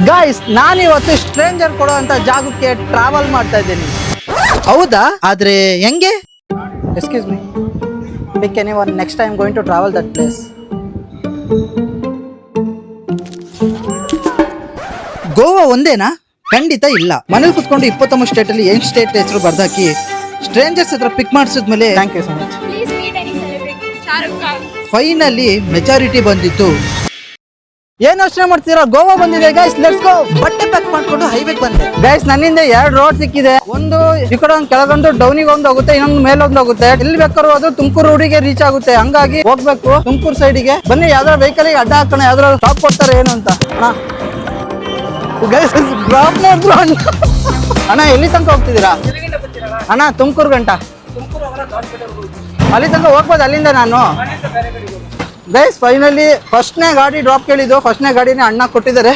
Guys ನಾನಿವತ್ತು stranger ಕೊಡುವಂತ ಜಾಗಕ್ಕೆ ಟ್ರಾವೆಲ್ ಮಾಡ್ತಾ ಇದ್ದೀನಿ. ಹೌದಾ? ಆದ್ರೆ ಹೆಂಗೆ? Excuse me, pick anyone, next time going to travel that place. Goa ಒಂದೇನಾ? ಖಂಡಿತ ಇಲ್ಲ. ಮನೇಲಿ ಕುತ್ಕೊಂಡು 29 ಸ್ಟೇಟ್ ಅಲ್ಲಿ 8 ಸ್ಟೇಟ್ ಹೆಸರು ಬರ್ದಾಕಿ ಸ್ಟ್ರೇಂಜರ್ಸ್ ಹತ್ರ ಪಿಕ್ ಮಾಡಿಸಿದ್ಮೇಲೆ thank you so much. Finally majority ಬಂದಿತ್ತು. ಏನ್ ಯೋಚನೆ ಮಾಡ್ತೀರಾ? ಗೋವಾ ಬಂದಿದೆ ಗೈಸ್, ಲೆಟ್ಸ್ ಗೋ. ಬಟ್ಟೆ ಪ್ಯಾಕ್ ಮಾಡ್ಕೊಂಡು ಹೈವೇಗೆ ಬಂದೆ ಗೈಸ್. ನನ್ನಿಂದ 2 ರೋಡ್ ಸಿಕ್ಕಿದೆ. ಒಂದು ಈ ಕಡೆ ಒಂದು ಕೆಳಗೊಂದು ಡೌನಿಗೆ ಒಂದು ಹೋಗುತ್ತೆ, ಇನ್ನೊಂದು ಮೇಲೆ ಒಂದು ಹೋಗುತ್ತೆ. ಎಲ್ಲಿ ಬೇಕಾದ್ರೂ ಅದು ತುಮಕೂರು ರೋಡಿಗೆ ರೀಚ್ ಆಗುತ್ತೆ. ಹಂಗಾಗಿ ಹೋಗ್ಬೇಕು ತುಮಕೂರು ಸೈಡಿಗೆ. ಬನ್ನಿ, ಯಾವ್ದಾರ ವೆಹಿಕಲ್ ಅಡ್ಡ ಹಾಕೋಣ, ಯಾವ್ದಾರ ಸ್ಟಾಪ್ ಕೊಡ್ತಾರೆ ಏನು ಅಂತ. ಗೈಸ್ ಡ್ರಾಪ್ ಮಾಡಿದ್ರು ಅಣ್ಣ. ಎಲ್ಲಿ ತನಕ ಹೋಗ್ತಿದ್ದೀರಾ ಅಣ್ಣ? ತುಮಕೂರು ಗಂಟ. ಅಲ್ಲಿ ತನಕ ಹೋಗ್ಬೋದು ಅಲ್ಲಿಂದ ನಾನು. ಗೈಸ್ ಫೈನಲಿ ಫಸ್ಟ್ನೇ ಗಾಡಿ ಡ್ರಾಪ್ ಕೇಳಿದ್ದು, ಫಸ್ಟ್ನೇ ಗಾಡಿನೇ ಅಣ್ಣ ಕೊಟ್ಟಿದ್ದಾರೆ.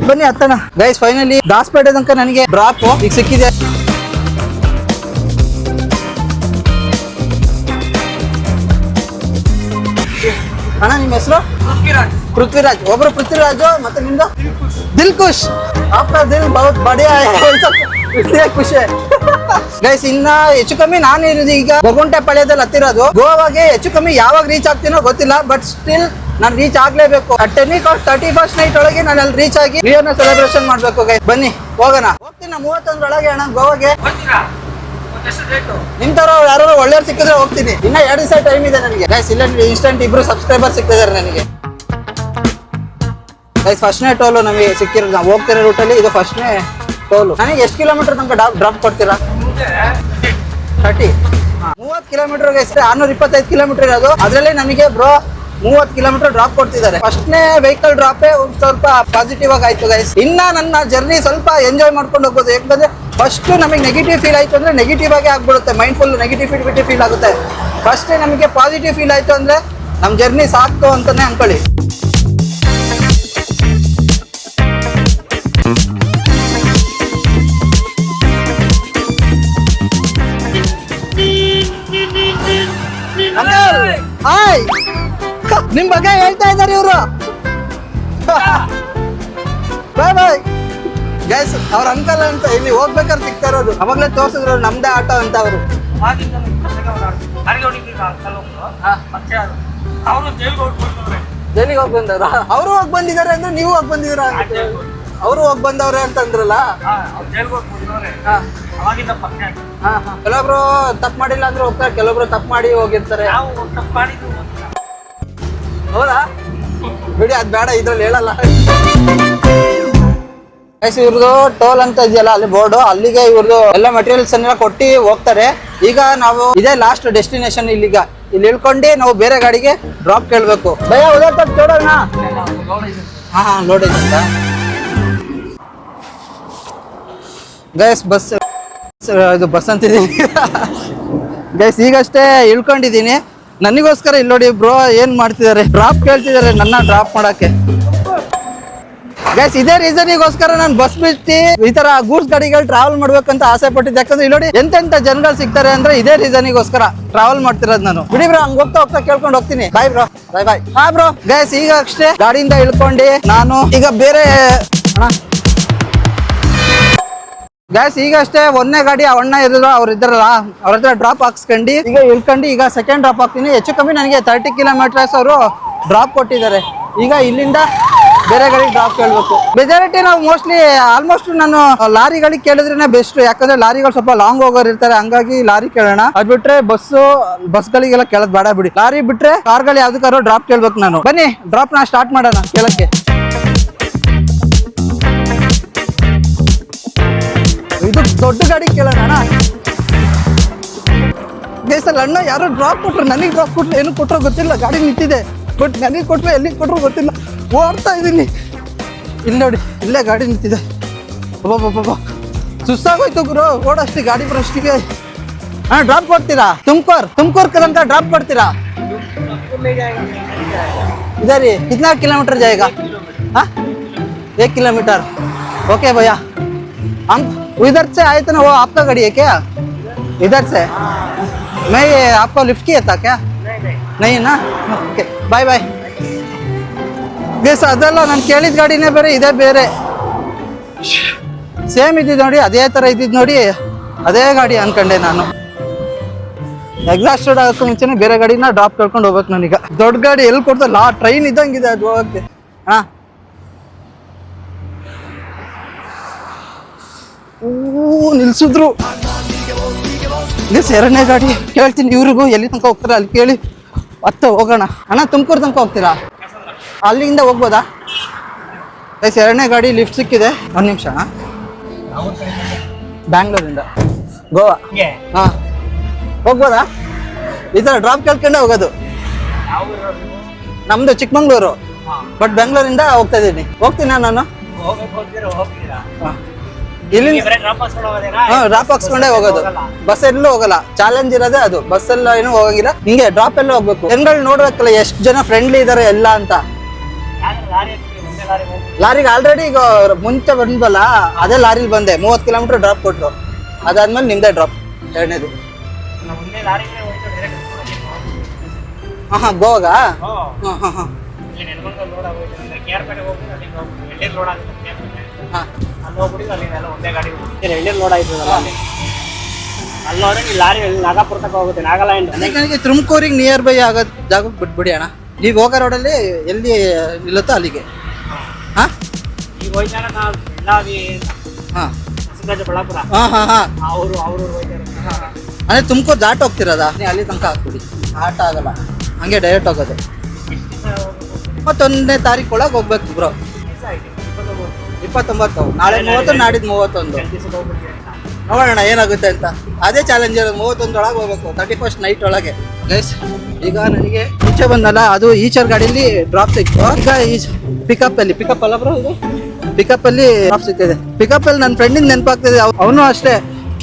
ಬನ್ನಿ ಹತ್ತಣ. ಗೈಸ್ ಫೈನಲಿ ದಾಸಪೇಟೆ ತನಕ ನನಗೆ ಡ್ರಾಪ್ ಈಗ ಸಿಕ್ಕಿದೆ. ಅಣ್ಣ ನಿಮ್ಮ ಹೆಸರು? ಪೃಥ್ವಿರಾಜ್. ಒಬ್ರು ಪೃಥ್ವಿರಾಜು, ಮತ್ತೆ ನಿಮ್ದು? ದಿಲ್ಖುಷ್. ಆಪ್ಕಾ ದಿಲ್ ಬಹುತ್ ಬಡಿಯಾ ಹೈ, ಖುಷಿ. ಗೈಸ್ ಇನ್ನ ಹೆಚ್ಚು ಕಮ್ಮಿ ನಾನು ಇರೋದು ಈಗ ಗೊಗುಂಟೆಪಾಳ್ಯದಲ್ಲಿ ಹತ್ತಿರೋದು. ಗೋವಾಗೆ ಹೆಚ್ಚು ಕಮ್ಮಿ ಯಾವಾಗ ರೀಚ್ ಆಗ್ತೀನೋ ಗೊತ್ತಿಲ್ಲ, ಬಟ್ ಸ್ಟಿಲ್ ನಾನು ರೀಚ್ ಆಗ್ಲೇಬೇಕು. 31st ನೈಟ್ ಒಳಗೆ ನಾನು ಅಲ್ಲಿ ರೀಚ್ ಆಗಿ ನ್ಯೂ ಇಯರ್ ನ ಸೆಲೆಬ್ರೇಷನ್ ಮಾಡ್ಬೇಕು. ಗೈಸ್ ಬನ್ನಿ ಹೋಗೋಣ. ಹೋಗ್ತೀನಿ 31 ಒಳಗೆ ಅಣ್ಣ ಗೋವಾಗೆ. ನಿಮ್ ತರ ಯಾರು ಒಳ್ಳೆಯವ್ರು ಸಿಕ್ಕಿದ್ರೆ ಹೋಗ್ತೀನಿ. ಇನ್ನ 2 ದಿವಸ ಟೈಮ್ ಇದೆ ನನಗೆ. ಗೈಸ್ ಇಲ್ಲ ಇನ್ಸ್ಟೆಂಟ್ 2 ಸಬ್ಸ್ಕ್ರೈಬರ್ ಸಿಕ್ತಿದ್ದಾರೆ ನನಗೆ. ಗೈಸ್ ಫಸ್ಟ್ನೇ ಟೋಲು ನಮಗೆ ಸಿಕ್ಕಿರೋದು. ನಾವು ಹೋಗ್ತಿರೋ ರೂಟಲ್ಲಿ ಇದು ಫಸ್ಟ್ನೇ ಟೋಲು. ನನಗೆ ಎಷ್ಟು ಕಿಲೋಮೀಟರ್ ತನಕ ಡ್ರಾಪ್ ಕೊಡ್ತೀರಾ? 30 ಕಿಲೋಮೀಟರ್. ಗೈಸ್ 625 ಕಿಲೋಮೀಟರ್ ಇರೋದು. ಅದರಲ್ಲಿ ನನಗೆ ಬ್ರೋ 30 ಕಿಲೋಮೀಟರ್ ಡ್ರಾಪ್ ಕೊಡ್ತಿದ್ದಾರೆ. ಫಸ್ಟ್ನೇ ವೆಹಿಕಲ್ ಡ್ರಾಪೇ ಒಂದು ಸ್ವಲ್ಪ ಪಾಸಿಟಿವ್ ಆಗಿ ಆಯ್ತು ಗೈಸ್. ಇನ್ನ ನನ್ನ ಜರ್ನಿ ಸ್ವಲ್ಪ ಎಂಜಾಯ್ ಮಾಡ್ಕೊಂಡು ಹೋಗ್ಬೋದು. ಯಾಕಂದ್ರೆ ಫಸ್ಟ್ ನಮಗೆ ನೆಗೆಟಿವ್ ಫೀಲ್ ಆಯ್ತು ಅಂದ್ರೆ ನೆಗೆಟಿವ್ ಆಗಿ ಆಗ್ಬಿಡುತ್ತೆ. ಮೈಂಡ್ ಫುಲ್ ನೆಗೆಟಿವಿಟಿ ಫೀಲ್ ಆಗುತ್ತೆ. ಫಸ್ಟ್ ನಮಗೆ ಪಾಸಿಟಿವ್ ಫೀಲ್ ಆಯ್ತು ಅಂದ್ರೆ ನಮ್ಮ ಜರ್ನಿ ಸಾಕ್ತು ಅಂತಾನೆ ಅನ್ಕೊಳ್ಳಿ. ಹಾಯ್, ನಿಮ್ ಬಗ್ಗೆ ಹೇಳ್ತಾ ಇದ್ದಾರೆ ಇವರು. ಬಾಯ್ ಬಾಯ್ ಗೈಸ್. ಅವ್ರ ಅಂಕಲ್ ಅಂತ ಇಲ್ಲಿ ಹೋಗ್ಬೇಕಾದ್ರೆ ಸಿಗ್ತಾ ಇರೋದು. ಅವಾಗಲೇ ತೋರ್ಸಿದ್ರು ನಮ್ದೇ ಆಟೋ ಅಂತ ಅವರು. ಜೈಲಿಗೆ ಹೋಗಿ ಬಂದವ್ರ? ಅವರು ಹೋಗಿ ಬಂದಿದ್ದಾರೆ ಅಂದ್ರೆ ನೀವು ಹೋಗಿ ಬಂದಿದ್ದೀರಾ? ಅವರು ಹೋಗಿ ಬಂದವ್ರೆ ಅಂತ ಅಂದ್ರಲ್ಲ. ಕೆಲವೊಬ್ರು ತಪ್ಪು ಮಾಡಿಲ್ಲ ಅಂದ್ರೆ ಹೋಗ್ತಾರೆ, ಕೆಲವೊಬ್ರು ತಪ್ಪು ಮಾಡಿ ಹೋಗಿರ್ತಾರೆ. ಹೌದಾ? ಬಿಡಿ, ಅದ್ ಬೇಡ, ಇದ್ರಲ್ಲಿ ಹೇಳಲ್ಲ. ಇವ್ರದ್ದು ಟೋಲ್ ಅಂತ ಇದೆಯಲ್ಲ ಅಲ್ಲಿ ಬೋರ್ಡು, ಅಲ್ಲಿಗೆ ಇವ್ರದ್ದು ಎಲ್ಲ ಮೆಟೀರಿಯಲ್ಸ್ ಅನ್ನೆಲ್ಲ ಕೊಟ್ಟು ಹೋಗ್ತಾರೆ. ಈಗ ನಾವು ಇದೇ ಲಾಸ್ಟ್ ಡೆಸ್ಟಿನೇಷನ್. ಇಲ್ಲಿಗ ಇಲ್ಲಿ ಇಳ್ಕೊಂಡು ನಾವು ಬೇರೆ ಗಾಡಿಗೆ ಡ್ರಾಪ್ ಕೇಳ್ಬೇಕು. ಭಯ ಉದಾರ ನೋಡೋಣ. ಹಾ ಲೋಡ್ ಐತೆ ಅಂತ ಗೈಸ್. ಇದು ಬಸ್ ಅಂತಿದ್ದೀನಿ ಗೈಸ್. ಈಗಷ್ಟೇ ಇಳ್ಕೊಂಡಿದ್ದೀನಿ. ನನಗೋಸ್ಕರ ಇಲ್ಲಿ ನೋಡಿ ಬ್ರೋ ಏನ್ ಮಾಡ್ತಿದ್ದಾರೆ, ಡ್ರಾಪ್ ಕೇಳ್ತಿದ್ದಾರೆ ನನ್ನ ಡ್ರಾಪ್ ಮಾಡಕ್ಕೆ. ಗೈಸ್ ಇದೇ ರೀಸನ್ಗೋಸ್ಕರ ನಾನು ಬಸ್ ಬಿಟ್ಟು ಈ ತರ ಗೂಡ್ಸ್ ಗಾಡಿಗಳು ಟ್ರಾವೆಲ್ ಮಾಡ್ಬೇಕಂತ ಆಸೆ ಪಟ್ಟಿದ್ದೆ. ಯಾಕಂದ್ರೆ ಇಲ್ಲಿ ನೋಡಿ ಎಂತೆಂತ ಜನಗಳು ಸಿಗ್ತಾರೆ ಅಂದ್ರೆ ಇದೇ ರೀಸನ್ಗೋಸ್ಕರ ಟ್ರಾವೆಲ್ ಮಾಡ್ತಿರೋದು ನಾನು. ಬಿಡಿ ಬ್ರೋ, ಹಂಗ ಹೋಗ್ತಾ ಕೇಳ್ಕೊಂಡು ಹೋಗ್ತೀನಿ. ಬಾಯ್ ಬ್ರೋ, ಬಾಯ್ ಬಾಯ್. ಹಾ ಬ್ರೋ. ಗೈಸ್ ಈಗ ಅಷ್ಟೇ ಗಾಡಿಯಿಂದ ಇಳ್ಕೊಂಡು ನಾನು ಈಗ ಬೇರೆ ಗ್ಯಾಸ್ ಈಗ ಅಷ್ಟೇ ಒಂದನೇ ಗಾಡಿ ಅಣ್ಣ ಇರೋದು ಅವ್ರು ಇದ್ದಾರಲ್ಲ, ಅವ್ರ ಹತ್ರ ಡ್ರಾಪ್ ಹಾಕ್ಸ್ಕೊಂಡು ಈಗ ಇಳ್ಕೊಂಡು ಈಗ ಸೆಕೆಂಡ್ ಡ್ರಾಪ್ ಹಾಕ್ತೀನಿ. ಹೆಚ್ಚು ಕಮ್ಮಿ ನನಗೆ 30 ಕಿಲೋಮೀಟರ್ಸ್ ಅವರು ಡ್ರಾಪ್ ಕೊಟ್ಟಿದ್ದಾರೆ. ಈಗ ಇಲ್ಲಿಂದ ಬೇರೆ ಗಾಡಿ ಡ್ರಾಪ್ ಕೇಳಬೇಕು. ಮೆಜಾರಿಟಿ ನಾವು ಆಲ್ಮೋಸ್ಟ್ ನಾನು ಲಾರಿಗಳಿಗೆ ಕೇಳಿದ್ರೆ ಬೆಸ್ಟ್. ಯಾಕಂದ್ರೆ ಲಾರಿಗಳು ಸ್ವಲ್ಪ ಲಾಂಗ್ ಹೋಗೋರು ಇರ್ತಾರೆ, ಹಂಗಾಗಿ ಲಾರಿ ಕೇಳೋಣ. ಅದ್ ಬಿಟ್ರೆ ಬಸ್ಗಳಿಗೆಲ್ಲ ಕೇಳೋದು ಬೇಡ ಬಿಡಿ. ಲಾರಿ ಬಿಟ್ರೆ ಕಾರ್ಗಳು ಯಾವ್ದಕ್ಕಾದ್ರು ಡ್ರಾಪ್ ಕೇಳ್ಬೇಕು ನಾನು. ಬನ್ನಿ ಡ್ರಾಪ್ ನ ಸ್ಟಾರ್ಟ್ ಮಾಡೋಣ ಕೇಳಕ್ಕೆ. ಇದು ದೊಡ್ಡ ಗಾಡಿ ಕೇಳೋಣ ಅಣ್ಣ. ಗೈಸಲ್ಲಿ ಅಣ್ಣ ಯಾರೋ ಡ್ರಾಪ್ ಕೊಟ್ರು, ನನಗೆ ಡ್ರಾಪ್ ಕೊಟ್ರು, ಏನು ಕೊಟ್ಟರು ಗೊತ್ತಿಲ್ಲ. ಗಾಡಿ ನಿಂತಿದೆ, ಬಟ್ ನನಗೆ ಕೊಟ್ಟರು ಎಲ್ಲಿಗೆ ಕೊಟ್ಟರು ಗೊತ್ತಿಲ್ಲ. ಓಡ್ತಾ ಇದ್ದೀನಿ. ಇಲ್ಲಿ ನೋಡಿ, ಇಲ್ಲೇ ಗಾಡಿ ನಿಂತಿದೆ. ಒಬ್ಬೊಬ್ಬೊಬ್ಬ ಸುಸ್ತಾಗೋಯ್ತು ಗುರು ಓಡಷ್ಟೇ ಗಾಡಿ ಬರೋಷ್ಟಿಗೆ. ಹಾ ಡ್ರಾಪ್ ಕೊಡ್ತೀರಾ? ತುಮಕೂರು ತನಕ ಡ್ರಾಪ್ ಕೊಡ್ತೀರಾ? इधर ही कितना किलोमीटर जाएगा? हाँ 1 किलोमीटर. ओके भैया, हम इधर से आए थे ना, वो आपका गाड़ी है क्या? इधर से मैं ये आपको लिफ्ट किया था क्या? नहीं ना. Okay bye bye. ಗೈಸ್ ಅದೆಲ್ಲ ನಾನು ಕೇಳಿದ ಗಾಡಿನೇ ಬೇರೆ, ಇದೇ ಬೇರೆ. ಸೇಮ್ ಇದ್ದಿದ್ದು ನೋಡಿ, ಅದೇ ಥರ ಇದ್ದಿದ್ದು ನೋಡಿ ಅದೇ ಗಾಡಿ ಅನ್ಕೊಂಡೆ ನಾನು. ಎಕ್ಸಾಸ್ಟೆಡ್ ಆಗೋಕ್ಕೂ ಮುಂಚೆನೇ ಬೇರೆ ಗಾಡಿನ ಡ್ರಾಪ್ ಕಳ್ಕೊಂಡು ಹೋಗ್ಬೇಕು ನಾನೀಗ. ದೊಡ್ಡ ಗಾಡಿ ಎಲ್ಲಿ ಕೊಡ್ತಲ್ಲ, ಟ್ರೈನ್ ಇದ್ದಂಗಿದೆ ಅದು ಹೋಗಕ್ಕೆ. ಹಾಂ ನಿಲ್ಸಿದ್ರು. ಎರಡನೇ ಗಾಡಿ ಕೇಳ್ತೀನಿ ಇವ್ರಿಗೂ, ಎಲ್ಲಿ ತನಕ ಹೋಗ್ತೀರಾ ಅಲ್ಲಿ ಕೇಳಿ ಹತ್ತು ಹೋಗೋಣ. ಅಣ್ಣ ತುಮಕೂರು ತನಕ ಹೋಗ್ತೀರಾ? ಅಲ್ಲಿಂದ ಹೋಗ್ಬೋದಾ? ಎರಡನೇ ಗಾಡಿ ಲಿಫ್ಟ್ ಸಿಕ್ಕಿದೆ. ಒಂದು ನಿಮಿಷ ಅಣ್ಣ. ಬ್ಯಾಂಗ್ಳೂರಿಂದ ಗೋವಾ. ಹಾಂ ಹೋಗ್ಬೋದಾ? ಈ ಥರ ಡ್ರಾಪ್ ಕೇಳ್ಕೊಂಡೆ ಹೋಗೋದು. ನಮ್ಮದು ಚಿಕ್ಕಮಂಗ್ಳೂರು, ಬಟ್ ಬೆಂಗಳೂರಿಂದ ಹೋಗ್ತಾ ಇದ್ದೀನಿ. ಹೋಗ್ತೀನಾ ನಾನು? ಇಲ್ಲಿ ಡ್ರಾಪ್ ಹಾಕ್ಸ್ಕೊಂಡೇ ಹೋಗೋದು. ಬಸ್ ಎಲ್ಲೂ ಹೋಗಲ್ಲ, ಚಾಲೆಂಜ್ ಇರೋದೇ ಅದು. ಬಸ್ ಎಲ್ಲ ಏನೂ ಹೋಗಂಗಿಲ್ಲ, ಹಿಂಗೆ ಡ್ರಾಪ್ ಎಲ್ಲ ಹೋಗ್ಬೇಕು. ಜನಗಳು ನೋಡ್ಬೇಕಲ್ಲ ಎಷ್ಟು ಜನ ಫ್ರೆಂಡ್ಲಿ ಇದಾರೆ ಎಲ್ಲ ಅಂತ. ಲಾರಿಗೆ ಆಲ್ರೆಡಿ ಈಗ ಮುಂಚೆ ಬಂದ್ವಲ್ಲ, ಅದೇ ಲಾರಿಲಿ ಬಂದೆ. 30 ಕಿಲೋಮೀಟರ್ ಡ್ರಾಪ್ ಕೊಟ್ರು, ಅದಾದ್ಮೇಲೆ ನಿಮ್ದೇ ಡ್ರಾಪ್ ಎರಡನೇದು. ಹಾಂ ಗೋವಾಗ. ಹಾಂ ಹಾಂ ಹಾಂ ನನಗೆ ತುಮಕೂರಿಗೆ ನಿಯರ್ ಬೈ ಆಗೋ ಜಾಗಕ್ಕೆ ಬಿಟ್ಬಿಡಿ ಅಣ್ಣ. ನೀವು ಹೋಗೋ ರೋಡಲ್ಲಿ ಎಲ್ಲಿ ನಿಲ್ಲುತ್ತೋ ಅಲ್ಲಿಗೆ. ಹಾಂ ಹಾಂ ಹಾಂ ಹಾಂ ಅಂದರೆ ತುಮಕೂರು ದಾಟ್ ಹೋಗ್ತಿರೋದಾ? ನೀವು ಅಲ್ಲಿ ತನಕ ಹಾಕ್ಬಿಡಿ, ಆಟ ಆಗಲ್ಲ, ಹಂಗೆ ಡೈರೆಕ್ಟ್ ಹೋಗೋದು. 21ನೇ ತಾರೀಕು ಒಳಗೆ ಹೋಗ್ಬೇಕು ಬ್ರೋ. 29, ನಾಳೆ 30, ನಾಡಿದ್ದು 31. ನೋಡೋಣ ಏನಾಗುತ್ತೆ ಅಂತ. ಅದೇ ಚಾಲೆಂಜ್ ಇರೋದು, 31 ಒಳಗೆ ಹೋಗ್ಬೇಕು, 31st ನೈಟ್ ಒಳಗೆ. ಗೈಸ್ ಈಗ ನನಗೆ ಈಚೆ ಬಂದಲ್ಲ, ಅದು ಈಚರ್ ಗಾಡಿಯಲ್ಲಿ ಡ್ರಾಪ್ ಸಿಕ್ತು. ಈಗ ಈ ಪಿಕಪ್ ಅಲ್ಲ ಬ್ರೋ, ಇದು ಪಿಕಪ್ಪಲ್ಲಿ ಡ್ರಾಪ್ ಸಿಗ್ತಿದೆ. ಪಿಕಪ್ಪಲ್ಲಿ ನನ್ನ ಫ್ರೆಂಡಿನ ನೆನಪಾಗ್ತಿದೆ. ಅವನು ಅಷ್ಟೇ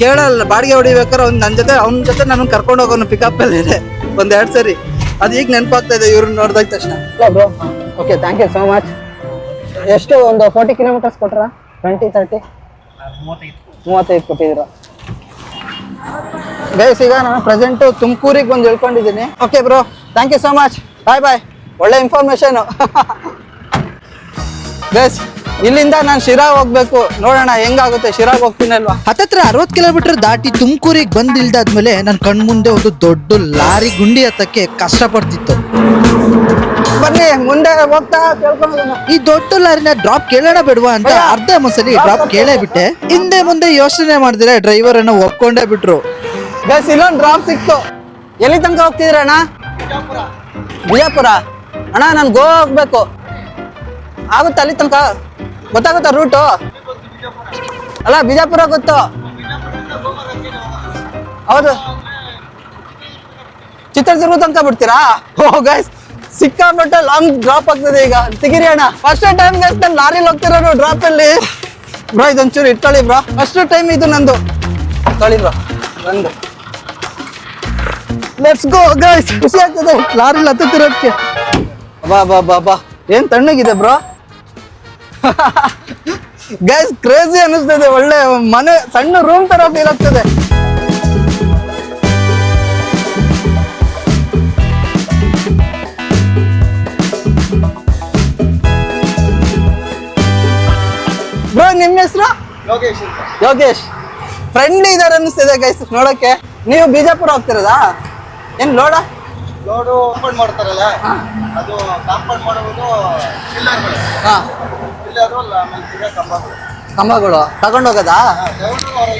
ಕೇಳಲ್ಲ, ಬಾಡಿಗೆ ಹೊಡಿಬೇಕಾದ್ರೆ ಅವ್ನು ಅವನ ಜೊತೆ ನಾನು ಕರ್ಕೊಂಡು ಹೋಗೋನು ಪಿಕಪ್ಪಲ್ಲಿ ಇದೆ 1-2 ಸರಿ. ಅದು ಈಗ ನೆನಪಾಗ್ತಾ ಇದೆ ಇವ್ರನ್ನ ನೋಡಿದಾಗ ತಕ್ಷಣ. Bro okay, thank you so much. ಎಷ್ಟು ಒಂದು 40 ಕಿಲೋಮೀಟರ್ಸ್ ಕೊಟ್ರಾ? 20-30? 35 ಕೊಟ್ಟಿದ್ದೀರಾ. ಗೈಸ್ ಈಗ ನಾನು ಪ್ರೆಸೆಂಟು ತುಮಕೂರಿಗೆ ಬಂದು ಹೇಳ್ಕೊಂಡಿದ್ದೀನಿ. Okay bro, thank you so much, bye bye. ಒಳ್ಳೆ ಇನ್ಫಾರ್ಮೇಶನು. ಗೈಸ್ ಇಲ್ಲಿಂದ ನಾನು ಶಿರಾಗ್ ಹೋಗ್ಬೇಕು, ನೋಡೋಣ ಹೆಂಗಾಗುತ್ತೆ. ಶಿರಾಗ್ ಹೋಗ್ತೀನಿ ಅಲ್ವಾ. ಹತ್ತತ್ರ 60 ಕಿಲೋಮೀಟರ್ ದಾಟಿ ತುಮಕೂರಿಗೆ ಬಂದಿಲ್ದಾದ್ಮೇಲೆ ನನ್ನ ಕಣ್ಮುಂದೆ ಒಂದು ದೊಡ್ಡ ಲಾರಿ ಗುಂಡಿ ಹತ್ತಕ್ಕೆ ಕಷ್ಟಪಡ್ತಿತ್ತು. ಬನ್ನಿ ಮುಂದೆ ಹೋಗ್ತಾ ಕೇಳ್ಕೊಂಡು. ಈ ದೊಡ್ಡ ಲಾರಿನ ಡ್ರಾಪ್ ಕೇಳೋಣ ಬೇಡವಾ ಅಂತ ಅರ್ಧ ಮಸಲಿ ಡ್ರಾಪ್ ಕೇಳೇ ಬಿಟ್ಟೆ. ಹಿಂದೆ ಮುಂದೆ ಯೋಚನೆ ಮಾಡಿದ್ರೆ ಡ್ರೈವರ್ ಅನ್ನ ಒಪ್ಕೊಂಡೇ ಬಿಟ್ರು. ಗೈಸ್ ಇಲ್ಲೊಂದು ಡ್ರಾಪ್ ಸಿಕ್ತು. ಎಲ್ಲಿ ತನಕ ಹೋಗ್ತಿದ್ದೀರಣ್ಣ? ಬಿಜಾಪುರ ಅಣ್ಣ. ನಾನು ಗೋವಾ ಹೋಗ್ಬೇಕು, ಆಗುತ್ತೆ ಅಲ್ಲಿ ತನಕ? ಗೊತ್ತಾಗುತ್ತಾ ರೂಟು? ಅಲ್ಲ ಬಿಜಾಪುರ ಗೊತ್ತು. ಹೌದು, ಚಿತ್ರದುರ್ಗ ತನಕ ಬಿಡ್ತೀರಾ? ಓ ಗೈಸ್ ಸಿಕ್ಕಾಪಟ್ಟೆ ಲಾಂಗ್ ಡ್ರಾಪ್ ಆಗ್ತದೆ ಈಗ. ತೆಗಿರಿ ಅಣ್ಣ. ಫಸ್ಟ್ ಟೈಮ್ ಗೈಸ್ ನಾನು ಲಾರಿಲಿ ಹೋಗ್ತಿರೋದು ಡ್ರಾಪ್ ಅಲ್ಲಿ. ಬ್ರೋ ಇದೊಂಚೂರು ಇಟ್ಕೊಳ್ಳಿ ಬ್ರೋ, ಫಸ್ಟ್ ಟೈಮ್ ಇದು ನಂದು. ತೊಳಿ ಬ್ರೋ ನಂದು. Let's go guys. ಖುಷಿ ಆಗ್ತದೆ ಲಾರಿಲಿ ಹತ್ತುತ್ತಿರೋದಕ್ಕೆ. ಬಾ ಬಾ ಬಾ ಬಾ, ಏನ್ ತಣ್ಣಗಿದೆ ಬ್ರೋ. ಗೈಸ್ ಕ್ರೇಜಿ ಅನಿಸ್ತದೆ, ಒಳ್ಳೆ ಮನೆ ಸಣ್ಣ ರೂಮ್ ತರ ಫೀಲ್ ಆಗ್ತದೆ. ಬ್ರೋ ನಿಮ್ಮ ಹೆಸರು? ಯೋಗೇಶ್. ಫ್ರೆಂಡ್ಲಿ ಇದಾರೆ ಅನಿಸ್ತಿದೆ ಗೈಸ್ ನೋಡಕ್ಕೆ. ನೀವು ಬಿಜಾಪುರ ಹೋಗ್ತಿರೋದಾ? ಏನ್ ಲೋಡ ಕಾಂಪೌಂಡ್ ಮಾಡ್ತಾರಲ್ಲ, ಅದು ಕಾಂಪೌಂಡ್ ಮಾಡೋದು ಪಿಲ್ಲರ್ಗಳು. ಕಂಬಗಳು ತಗೊಂಡೋಗದಾ?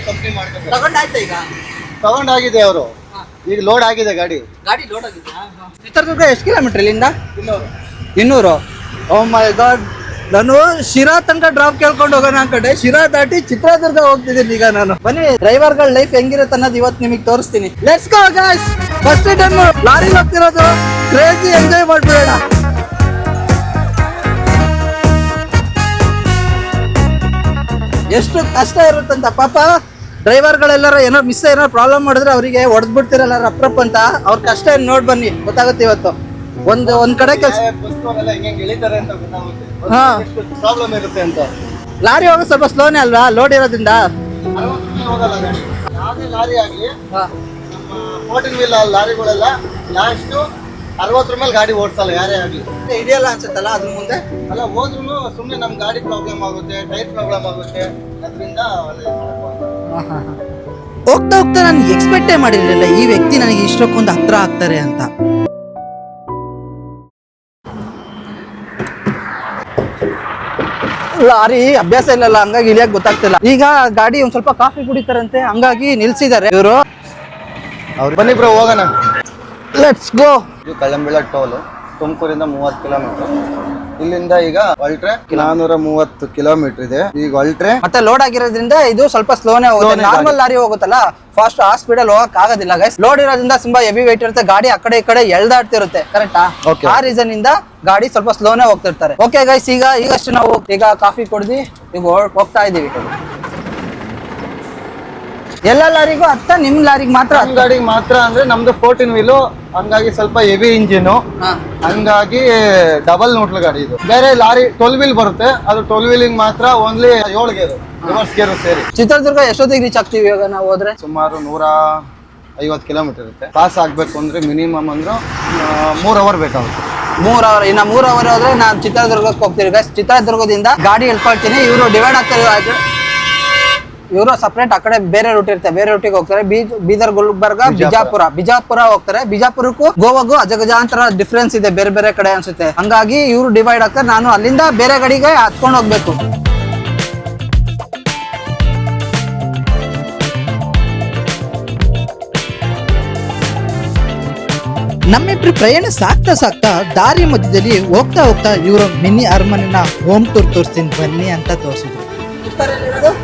ಕಂಪ್ನಿ ಮಾಡ್ತಾರೆ. ತಗೊಂಡಾಯ್ತಾ? ಈಗ ತಗೊಂಡಾಗಿದೆ ಅವರು, ಈಗ ಲೋಡ್ ಆಗಿದೆ ಗಾಡಿ ಲೋಡ್ ಆಗಿದೆ. ಚಿತ್ರದುರ್ಗ ಎಷ್ಟು ಕಿಲೋಮೀಟರ್ ಇಲ್ಲಿಂದ? 200. ಓ ಮೈ ಗಾಡ್, ನಾನು ಶಿರಾ ತನಕ ಡ್ರಾಪ್ ಕೇಳ್ಕೊಂಡು ಹೋಗೋಣ ಅನ್ಕೊಂಡೆ. ಶಿರಾ ದಾಟಿ ಚಿತ್ರದುರ್ಗ ಹೋಗ್ತಿದ್ದೀನಿ ಈಗ ನಾನು. ಬನ್ನಿ ಡ್ರೈವರ್ಗಳ ಲೈಫ್ ಹೆಂಗಿರುತ್ತೆ ಅನ್ನೋದು ಇವತ್ತು ನಿಮಗೆ ತೋರಿಸ್ತೀನಿ. Let's go guys. First time lorry ಹೋಗ್ತಿರೋದು, ಕ್ರೇಜಿ ಎಂಜಾಯ್ ಮಾಡ್ಬಿಡೋಣ. ಎಷ್ಟು ಕಷ್ಟ ಇರುತ್ತಂತ ಪಾಪ ಡ್ರೈವರ್ಗಳೆಲ್ಲರೂ ಏನೋ ಮಿಸ್ ಏನೋ ಪ್ರಾಬ್ಲಮ್ ಮಾಡಿದ್ರೆ ಅವರಿಗೆ ಹೊಡೆದ್ಬಿಡ್ತಿರಲ್ಲ ರಪ್ರಪ್ ಅಂತ. ಅವ್ರ ಕಷ್ಟ ಏನು ನೋಡಿ ಬನ್ನಿ, ಗೊತ್ತಾಗುತ್ತೆ ಇವತ್ತು. ಒಂದ್ ಕಡೆ ಕೆಲಸ ಪ್ರಾಬ್ಲಮ್ ಇರುತ್ತೆ ಅಂತ. ಲಾರಿ ಹೋಗೋದು ಸ್ವಲ್ಪ ಸ್ಲೋನೇ ಅಲ್ವಾ, ಲೋಡ್ ಇರೋದ್ರಿಂದ. ಯಾವುದೇ ಲಾರಿ ಆಗಲಿ, 14 ವೀಲ್ ಲಾರಿಗಳೆಲ್ಲ ಲಾಸ್ಟ್ 60 ಮೇಲೆ ಗಾಡಿ ಓಡಿಸಲ್ಲ ಯಾರೇ ಆಗ್ಲಿ. ಹಿಡಿಯಲ್ಲ ಅನ್ಸುತ್ತಲ್ಲ ಅದ್ರ ಮುಂದೆ. ಅಲ್ಲ ಹೋದ್ರೂ ಸುಮ್ಮನೆ ನಮ್ ಗಾಡಿ ಪ್ರಾಬ್ಲಮ್ ಆಗುತ್ತೆ, ಟೈರ್ ಪ್ರಾಬ್ಲಮ್ ಆಗುತ್ತೆ, ಅದರಿಂದ ಹೋಗ್ತಾ ಹೋಗ್ತಾ ನಾನು ಎಕ್ಸ್ಪೆಕ್ಟೇ ಮಾಡಿರ್ಲಿಲ್ಲ ಈ ವ್ಯಕ್ತಿ ನನಗೆ ಇಷ್ಟಕ್ಕೊಂದು ಹತ್ರ ಆಗ್ತಾರೆ ಅಂತ. ಲಾರಿ ಅಭ್ಯಾಸ ಇಲ್ಲಲ್ಲ, ಹಂಗಾಗಿ ಇಳಿಯಕ್ ಗೊತ್ತಾಗ್ತಿಲ್ಲ. ಈಗ ಗಾಡಿ ಒಂದ್ ಸ್ವಲ್ಪ ಕಾಫಿ ಕುಡಿತಾರಂತೆ, ಹಂಗಾಗಿ ನಿಲ್ಸಿದ್ದಾರೆ ಇವರು. ಬನ್ನಿ ಬ್ರೋ ಹೋಗೋಣ. Let's go. ಇದು ಕಳ್ಳಂಬೆಳ ಟೋಲ್, ತುಮಕೂರಿಂದ 30 ಕಿಲೋಮೀಟರ್. ಇಲ್ಲಿಂದ ಈಗ ಹೊಲ್ಟ್ರೆ 430 ಕಿಲೋಮೀಟರ್ ಇದೆ. ಈಗ ಹೊಲ್ಟ್ರೆ ಮತ್ತೆ ಲೋಡ್ ಆಗಿರೋದ್ರಿಂದ ಇದು ಸ್ವಲ್ಪ ಸ್ಲೋನೇ ಹೋಗುತ್ತೆ. ನಾರ್ಮಲ್ ಲಾರಿ ಹೋಗುತ್ತಲ್ಲ ಫಾಸ್ಟ್, ಆ ಸ್ಪೀಡ್ ಅಲ್ಲಿ ಹೋಗಕ್ ಆಗೋದಿಲ್ಲ ಗೈಸ್. ಲೋಡ್ ಇರೋದ್ರಿಂದ ತುಂಬಾ ಹೆವಿ weight ಇರುತ್ತೆ, ಗಾಡಿ ಆ ಕಡೆ ಈ ಕಡೆ ಎಳ್ದಾಡ್ತಿರುತ್ತೆ. ಕರೆಕ್ಟಾ? ಆ ರೀಸನ್ ಇಂದ ಗಾಡಿ ಸ್ವಲ್ಪ ಸ್ಲೋನೇ ಹೋಗ್ತಿರ್ತಾರೆ. ಓಕೆ ಗೈಸ್, ಈಗಷ್ಟು ನಾವು ಈಗ ಕಾಫಿ ಕುಡ್ದು ಈಗ ಹೋಗ್ತಾ ಇದೀವಿ. ಎಲ್ಲ ಲಾರಿಗೂ ಅರ್ಥ, ನಿಮ್ ಲಾರಿಗೆ ಮಾತ್ರ? ನಮ್ ಗಾಡಿಗೆ ಮಾತ್ರ ಅಂದ್ರೆ ನಮ್ದು 14 ವೀಲು, ಹಂಗಾಗಿ ಸ್ವಲ್ಪ ಹೆವಿ ಇಂಜಿನ್, ಹಂಗಾಗಿ ಡಬಲ್ ನೋಟ್ಲ ಗಾಡಿ ಇದು. ಬೇರೆ ಲಾರಿ 12 ವೀಲ್ ಬರುತ್ತೆ, ಅದು 12 ವೀಲಿಂಗ್ ಮಾತ್ರ ಓನ್ಲಿ 7 ಗೇರು, ರಿವರ್ಸ್ ಗೇರು ಸೇರಿ. ಚಿತ್ರದುರ್ಗ ಎಷ್ಟೊತ್ತಿಗೆ ರೀಚ್ ಆಗ್ತೀವಿ ಇವಾಗ ನಾವು ಹೋದ್ರೆ? ಸುಮಾರು 150 ಕಿಲೋಮೀಟರ್ ಇರುತ್ತೆ. ಪಾಸ್ ಆಗ್ಬೇಕು ಅಂದ್ರೆ ಮಿನಿಮಮ್ ಅಂದ್ರೆ 3 ಅವರ್ ಬೇಕಾಗುತ್ತೆ. 3 ಅವರ್. ಇನ್ನ 3 ಅವರ್ ಹೋದ್ರೆ ನಾನು ಚಿತ್ರದುರ್ಗಕ್ಕೆ ಹೋಗ್ತೀವಿ ಗೈಸ್. ಚಿತ್ರದುರ್ಗದಿಂದ ಗಾಡಿ ಹೇಳ್ಕೊಳ್ತೀನಿ, ಇವರು ಡಿವೈಡ್ ಆಗ್ತಾರೆ. ಇವರು ಸಪ್ರೇಟ್ ಆ ಕಡೆ ಬೇರೆ ರೂಟ್ ಇರುತ್ತೆ, ಬೇರೆ ರೂಟಿಗೆ ಹೋಗ್ತಾರೆ. ಬೀದರ್, ಗುಲ್ಬರ್ಗ, ಬಿಜಾಪುರ ಹೋಗ್ತಾರೆ. ಬಿಜಾಪುರಕ್ಕೂ ಗೋವಾಗೂ ಅಜಗಜಾಂತರ ಡಿಫ್ರೆನ್ಸ್ ಇದೆ, ಬೇರೆ ಬೇರೆ ಕಡೆ ಅನ್ಸುತ್ತೆ. ಹಂಗಾಗಿ ಇವರು ಡಿವೈಡ್ ಆಗ್ತಾರೆ, ನಾನು ಅಲ್ಲಿಂದ ಬೇರೆ ಗಾಡಿಗೆ ಹತ್ಕೊಂಡು ಹೋಗ್ಬೇಕು. ನಮ್ಮಿಬ್ರು ಪ್ರಯಾಣ ಸಾಕ್ತಾ ಸಾಕ್ತಾ ದಾರಿ ಮಧ್ಯದಲ್ಲಿ ಹೋಗ್ತಾ ಹೋಗ್ತಾ ಇವರು ಮಿನಿ ಅರಮನೆನ ಹೋಮ್ ಟೂರ್ ತೋರಿಸ್ತೀನಿ ಬನ್ನಿ ಅಂತ ತೋರಿಸಿದ್ರು.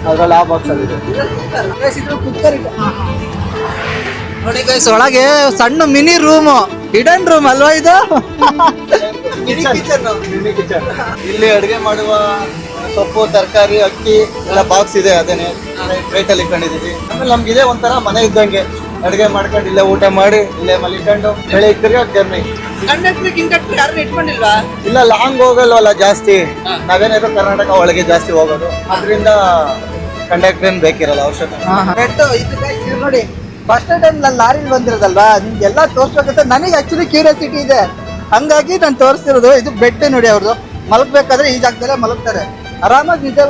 ಅದ್ರಲ್ಲಿ ಆ ಬಾಕ್ಸ್ ಅಲ್ಲಿ ಇದೆ. ನೋಡಿ ಗೈಸ್, ಒಳಗೆ ಸಣ್ಣ ಮಿನಿ ರೂಮ್, ಹಿಡನ್ ರೂಮ್ ಅಲ್ವಾ ಇದು? ಇಲ್ಲಿ ಅಡುಗೆ ಮಾಡುವ ಸೊಪ್ಪು, ತರಕಾರಿ, ಅಕ್ಕಿ ಎಲ್ಲ ಬಾಕ್ಸ್ ಇದೆ. ಅದೇನೆ ರೈಟ್ ಅಲ್ಲಿ ಇಟ್ಕೊಂಡಿದೀವಿ. ಆಮೇಲೆ ನಮ್ಗೆ ಇದೇ ಒಂಥರ ಮನೆ ಇದ್ದಂಗೆ, ಅಡುಗೆ ಮಾಡ್ಕೊಂಡು ಇಲ್ಲೇ ಊಟ ಮಾಡಿ ಇಲ್ಲೇ ಮಲಿಕೊಂಡು ಬೆಳೆ ತಿರ್ಗಾ ಜರ್ನಿ. ಯಾರು ಇಟ್ಕೊಂಡಿಲ್ವಾ? ಇಲ್ಲ, ಲಾಂಗ್ ಹೋಗಲ್ವಲ್ಲ ಜಾಸ್ತಿ. ನಾವೇನಾದ್ರು ಕರ್ನಾಟಕ ಒಳಗೆ ಜಾಸ್ತಿ ಹೋಗೋದು, ಅದರಿಂದ ಕಂಡಕ್ಟರ್ ಏನ್ ಬೇಕಿರಲ್ಲ ಅವಶ್ಯಕ. ನೋಡಿ, ಫಸ್ಟ್ ಟೈಮ್ ನಾನು ಲಾರಿಲಿ ಬಂದಿರೋದಲ್ವಾ, ನಿಮ್ಗೆಲ್ಲ ತೋರ್ಸ್ಬೇಕಂತ ನನಗೆ ಆಕ್ಚುಲಿ ಕ್ಯೂರಿಯಾಸಿಟಿ ಇದೆ, ಹಂಗಾಗಿ ನಾನು ತೋರಿಸ್ತಿರೋದು. ಇದು ಬೆಡ್ ನೋಡಿ, ಅವ್ರದ್ದು ಮಲಗ್ಬೇಕಾದ್ರೆ ಈ ಜಾಗದಲ್ಲೇ ಮಲಗ್ತಾರೆ. ಆರಾಮಾಗಿ ನಿದ್ದೆ,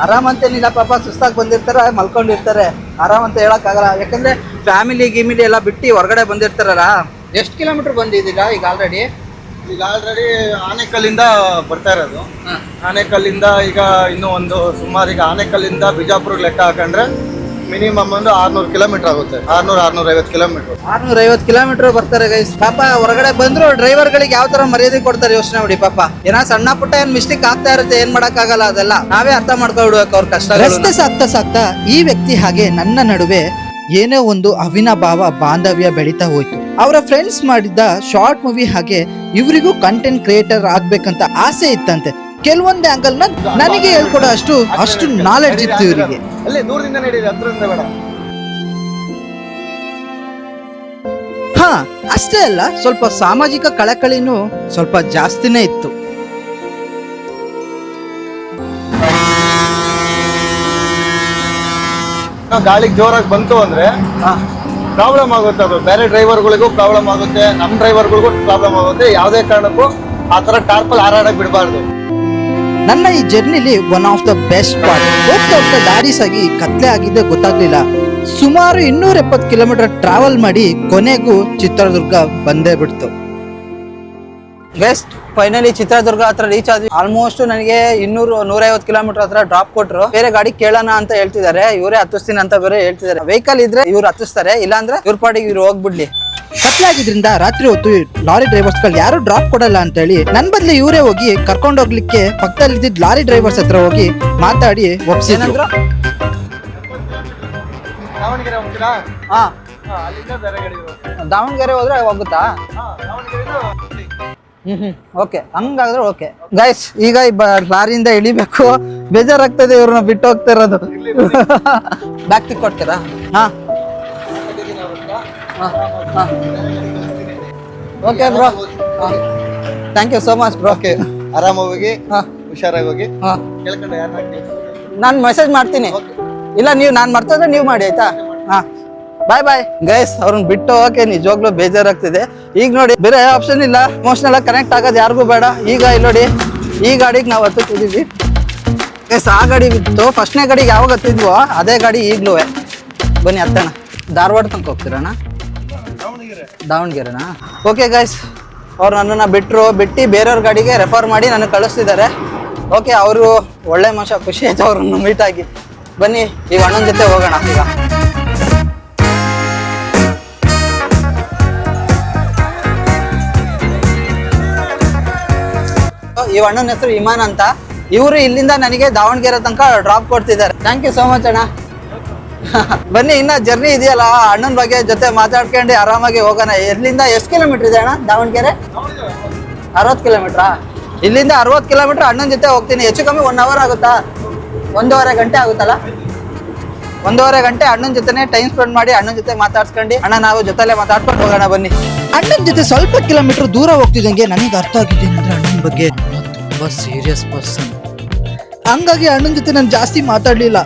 ಆರಾಮಂತೇನಿಲ್ಲ ಪಾಪ, ಸುಸ್ತಾಗಿ ಬಂದಿರ್ತಾರೆ, ಮಲ್ಕೊಂಡಿರ್ತಾರೆ. ಆರಾಮಂತ ಹೇಳಕ್ಕಾಗಲ್ಲ, ಯಾಕಂದ್ರೆ ಫ್ಯಾಮಿಲಿ ಗಿಮಿಲಿ ಎಲ್ಲ ಬಿಟ್ಟು ಹೊರಗಡೆ ಬಂದಿರ್ತಾರಲ್ಲ. ಎಷ್ಟು ಕಿಲೋಮೀಟರ್ ಬಂದಿದ್ದೀರಾ ಈಗ ಆಲ್ರೆಡಿ? ಈಗ ಆಲ್ರೆಡಿ ಆನೇಕಲ್ಲಿಂದ ಬರ್ತಾ ಇರೋದು. ಆನೇಕಲ್ಲಿಂದ ಈಗ ಇನ್ನೂ ಒಂದು ಸುಮಾರು, ಈಗ ಆನೇಕಲ್ಲಿಂದ ಬಿಜಾಪುರ ಲೆಕ್ಕ ಹಾಕೊಂಡ್ರೆ ಮಿನಿಮಮ್ ಒಂದು 600 ಕಿಲೋಮೀಟರ್ ಆಗುತ್ತೆ. 650 ಕಿಲೋಮೀಟರ್. 650 ಕಿಲೋಮೀಟರ್ ಬರ್ತಾರೆ ಗೈಸ್. ಪಾಪ ಹೊರಗಡೆ ಬಂದ್ರು ಡ್ರೈವರ್ಗಳಿಗೆ ಯಾವ ತರ ಮರ್ಯಾದೆ ಕೊಡ್ತಾರೆ ಯೋಚನೆ ಮಾಡಿ. ಪಾಪ ಏನೋ ಸಣ್ಣ ಪುಟ್ಟ ಏನ್ ಮಿಸ್ಟೇಕ್ ಆಗ್ತಾ ಇರುತ್ತೆ, ಏನ್ ಮಾಡಕ್ಕಾಗಲ್ಲ, ಅದೆಲ್ಲ ನಾವೇ ಅರ್ಥ ಮಾಡ್ಕೊಬಿಡ್ಬೇಕು ಅವ್ರ ಕಷ್ಟ. ರಸ್ತೆ ಸಾಕ್ತಾ ಸಾಕ್ತಾ ಈ ವ್ಯಕ್ತಿ ಹಾಗೆ ನನ್ನ ನಡುವೆ ಏನೋ ಒಂದು ಅವಿನಾಭಾವ ಬಾಂಧವ್ಯ ಬೆಳೀತಾ ಹೋಯ್ತು. ಅವರ ಫ್ರೆಂಡ್ಸ್ ಮಾಡಿದ್ದ ಶಾರ್ಟ್ ಮೂವಿ ಹಾಗೆ ಇವರಿಗೂ ಕಂಟೆಂಟ್ ಕ್ರಿಯೇಟರ್ ಆಗ್ಬೇಕಂತ ಆಸೆ ಇತ್ತಂತೆ. ಕೆಲವೊಂದು ಆಂಗಲ್ ನನಗೆ ಹೇಳ್ಕೊಡೋ ಅಷ್ಟು ನಾಲೆಡ್ಜ್ ಇತ್ತು ಇವರಿಗೆ. ಅಲ್ಲೇ ದೂರದಿಂದ ನಡೀರಿ, ಹತ್ರದಿಂದ ಬೇಡ. ಹಾ, ಅಷ್ಟೇ ಅಲ್ಲ, ಸ್ವಲ್ಪ ಸಾಮಾಜಿಕ ಕಳಕಳಿನೂ ಸ್ವಲ್ಪ ಜಾಸ್ತಿನೇ ಇತ್ತು. ಗಾಳಿಗೆ ಜೋರಾಗಿ ಬಂತು ಅಂದ್ರೆ ಪ್ರಾಬ್ಲಮ್ ಆಗುತ್ತೆ. ಅದು ಬೇರೆ ಡ್ರೈವರ್ಗಳಿಗೂ ಪ್ರಾಬ್ಲಮ್ ಆಗುತ್ತೆ, ನಮ್ಮ ಡ್ರೈವರ್ಗಳಿಗೂ ಪ್ರಾಬ್ಲಮ್ ಆಗುತ್ತೆ. ಯಾವುದೇ ಕಾರಣಕ್ಕೂ ಆ ತರ ಟಾರ್ಪಲ್ ಹಾರಾಡಕ್ ಬಿಡಬಾರ್ದು. ನನ್ನ ಈ ಜರ್ನಿಲಿ one of the best part, ಹೋಗ್ತಾ ಹೋಗ್ತಾ ದಾರಿ ಸಾಗಿ ಕತ್ಲೆ ಆಗಿದ್ದೆ ಗೊತ್ತಾಗ್ಲಿಲ್ಲ. ಸುಮಾರು 270 ಕಿಲೋಮೀಟರ್ ಟ್ರಾವೆಲ್ ಮಾಡಿ ಕೊನೆಗೂ ಚಿತ್ರದುರ್ಗ ಬಂದೇ ಬಿಡ್ತು. ಬೆಸ್ಟ್ ಫೈನಲಿ ಚಿತ್ರದುರ್ಗ ಹತ್ರ ರೀಚ್ ಆದ್ವಿ. ಆಲ್ಮೋಸ್ಟ್ ನನಗೆ 150 ಕಿಲೋಮೀಟರ್ ಹತ್ರ ಡ್ರಾಪ್ ಕೊಟ್ರು. ಬೇರೆ ಗಾಡಿ ಕೇಳೋಣ ಅಂತ ಹೇಳ್ತಿದ್ದಾರೆ, ಇವರೇ ಹತ್ತಿಸ್ತೀನಿ ಅಂತ ಬೇರೆ ಹೇಳ್ತಿದ್ದಾರೆ. ವೆಹಿಕಲ್ ಇದ್ರೆ ಇವ್ರು ಹತ್ತಿಸ್ತಾರೆ, ಇಲ್ಲಾಂದ್ರೆ ಇವ್ರ ಪಾಡಿಗೆ ಇವ್ರು ಹೋಗ್ಬಿಡ್ಲಿ. ಕತ್ಲಾಗಿದ್ರಿಂದ ರಾತ್ರಿ ಹೊತ್ತು ಲಾರಿ ಡ್ರೈವರ್ಸ್ಗಳು ಯಾರು ಡ್ರಾಪ್ ಕೊಡಲ್ಲ ಅಂತ ಹೇಳಿ ನನ್ ಬದ್ಲು ಇವರೇ ಹೋಗಿ ಕರ್ಕೊಂಡು ಹೋಗ್ಲಿಕ್ಕೆ ಪಕ್ಕದಲ್ಲಿ ಲಾರಿ ಡ್ರೈವರ್ಸ್ ಹತ್ರ ಹೋಗಿ ಮಾತಾಡಿ ಒಪ್ಸಿದ್ರು. ದಾವಣಗೆರೆ ಹೋಗ್ತೀರಾ? ಹಾ, ಅಲ್ಲಿಂದ ಬೇರೆ ಗಾಡಿ ಇರುತ್ತೆ. ದಾವಣಗೆರೆ ಹೋದ್ರೆ ಹೋಗುತ್ತಾ? ದಾವಣಗೆರೆ ಓಕೆ, ಹಂಗಾದ್ರೆ ಓಕೆ ಗೈಸ್. ಈಗ ಲಾರಿಯಿಂದ ಇಳಿಬೇಕು, ಬೇಜಾರಾಗ್ತದೆ ಇವ್ರನ್ನ ಬಿಟ್ಟು ಹೋಗ್ತಾ ಇರೋದು. ಬ್ಯಾಗ್ ತಿಕ್ ಕೊಡ್ತೀರಾ? ಹಾ, okay bro, thank you so much bro. Okay, ಆರಾಮಾಗಿ ಹೋಗಿ, ಹಾ, ಹುಷಾರಾಗಿ ಹೋಗಿ. ಹಾ, ಕೇಳ್ಕೊಂಡು ಯಾರನ್ನ ನಾನು ಮೆಸೇಜ್ ಮಾಡ್ತೀನಿ. ಇಲ್ಲ, ನಾನು ಮರ್ತಂದ್ರೆ ನೀವು ಮಾಡಿ ಆಯ್ತಾ? ಹಾ, ಬಾಯ್ ಬಾಯ್ ಗೈಸ್. ಅವ್ರನ್ನ ಬಿಟ್ಟು ಹೋಗಕ್ಕೆ ನಿಜವಾಗ್ಲೂ ಬೇಜಾರಾಗ್ತಿದೆ. ಈಗ ನೋಡಿ ಬೇರೆ ಆಪ್ಷನ್ ಇಲ್ಲ, ಎಮೋಷನಲ್ ಆಗಿ ಕನೆಕ್ಟ್ ಆಗೋದು ಯಾರಿಗೂ ಬೇಡ. ಈಗ ಇಲ್ಲಿ ನೋಡಿ ಈ ಗಾಡಿಗೆ ನಾವು ಹತ್ತಿದ್ದೀವಿ ಗೈಸ್. ಆ ಗಾಡಿ ಬಿತ್ತು ಫಸ್ಟ್ನೇ ಗಾಡಿಗೆ ಯಾವಾಗ ಹತ್ತಿದ್ವೋ ಅದೇ ಗಾಡಿ ಈಗ್ಲೂ. ಬನ್ನಿ ಹತ್ತಣ. ಧಾರವಾಡ ತನಕ ಹೋಗ್ತೀರಣ್ಣ? ದಾವಣಗೆರೆನಾ? ಓಕೆ ಗೈಸ್, ಅವ್ರು ನನ್ನನ್ನು ಬಿಟ್ಟು ಬೇರೆಯವ್ರ ಗಾಡಿಗೆ ರೆಫರ್ ಮಾಡಿ ನನಗೆ ಕಳಿಸ್ತಿದ್ದಾರೆ. ಓಕೆ, ಅವರು ಒಳ್ಳೆ ಮನುಷ್ಯ, ಖುಷಿ ಆಯ್ತು ಅವ್ರನ್ನ ಮೀಟ್ ಆಗಿ. ಬನ್ನಿ ಈಗ ಅಣ್ಣನ ಜೊತೆ ಹೋಗೋಣ. ಈಗ ಈ ಅಣ್ಣನ ಹೆಸರು ಇಮಾನ್ ಅಂತ. ಇವರು ಇಲ್ಲಿಂದ ನನಗೆ ದಾವಣಗೆರೆ ತನಕ ಡ್ರಾಪ್ ಕೊಡ್ತಿದ್ದಾರೆ. ಥ್ಯಾಂಕ್ ಯು ಸೋ ಮಚ್ ಅಣ್ಣ. ಬನ್ನಿ, ಇನ್ನ ಜರ್ನಿ ಇದೆಯಲ್ಲ, ಅಣ್ಣನ ಬಗ್ಗೆ ಜೊತೆ ಮಾತಾಡ್ಕೊಂಡು ಆರಾಮಾಗಿ ಹೋಗೋಣ. ಇಲ್ಲಿಂದ ಎಷ್ಟು ಕಿಲೋಮೀಟರ್ ಇದೆ ಅಣ್ಣ ದಾವಣಗೆರೆ? 60 ಕಿಲೋಮೀಟ್ರಾ? ಇಲ್ಲಿಂದ 60 ಕಿಲೋಮೀಟರ್ ಅಣ್ಣನ ಜೊತೆ ಹೋಗ್ತೀನಿ. ಹೆಚ್ಚು ಕಮ್ಮಿ 1 ಅವರ್ ಆಗುತ್ತಾ? 1.5 ಗಂಟೆ ಆಗುತ್ತಲ್ಲ? 1.5 ಗಂಟೆ ಅಣ್ಣನ ಜೊತೆನೆ ಟೈಮ್ ಸ್ಪೆಂಡ್ ಮಾಡಿ ಅಣ್ಣನ ಜೊತೆ ಮಾತಾಡ್ಸ್ಕೊಂಡು ಅಣ್ಣ ನಾವು ಜೊತೆಲೆ ಮಾತಾಡ್ಕೊಂಡು ಹೋಗೋಣ. ಬನ್ನಿ. ಅಣ್ಣನ ಜೊತೆ ಸ್ವಲ್ಪ ಕಿಲೋಮೀಟರ್ ದೂರ ಹೋಗ್ತಿದ್ದಂಗೆ ನನಗೆ ಅರ್ಥ ಆಗಿದ್ದೇನೆ ಅಂದ್ರೆ ಅಣ್ಣನ ಬಗ್ಗೆ ತುಂಬಾ ಸೀರಿಯಸ್ ಪರ್ಸನ್. ಹಂಗಾಗಿ ಅಣ್ಣನ ಜೊತೆ ನಾನು ಜಾಸ್ತಿ ಮಾತಾಡ್ಲಿಲ್ಲ.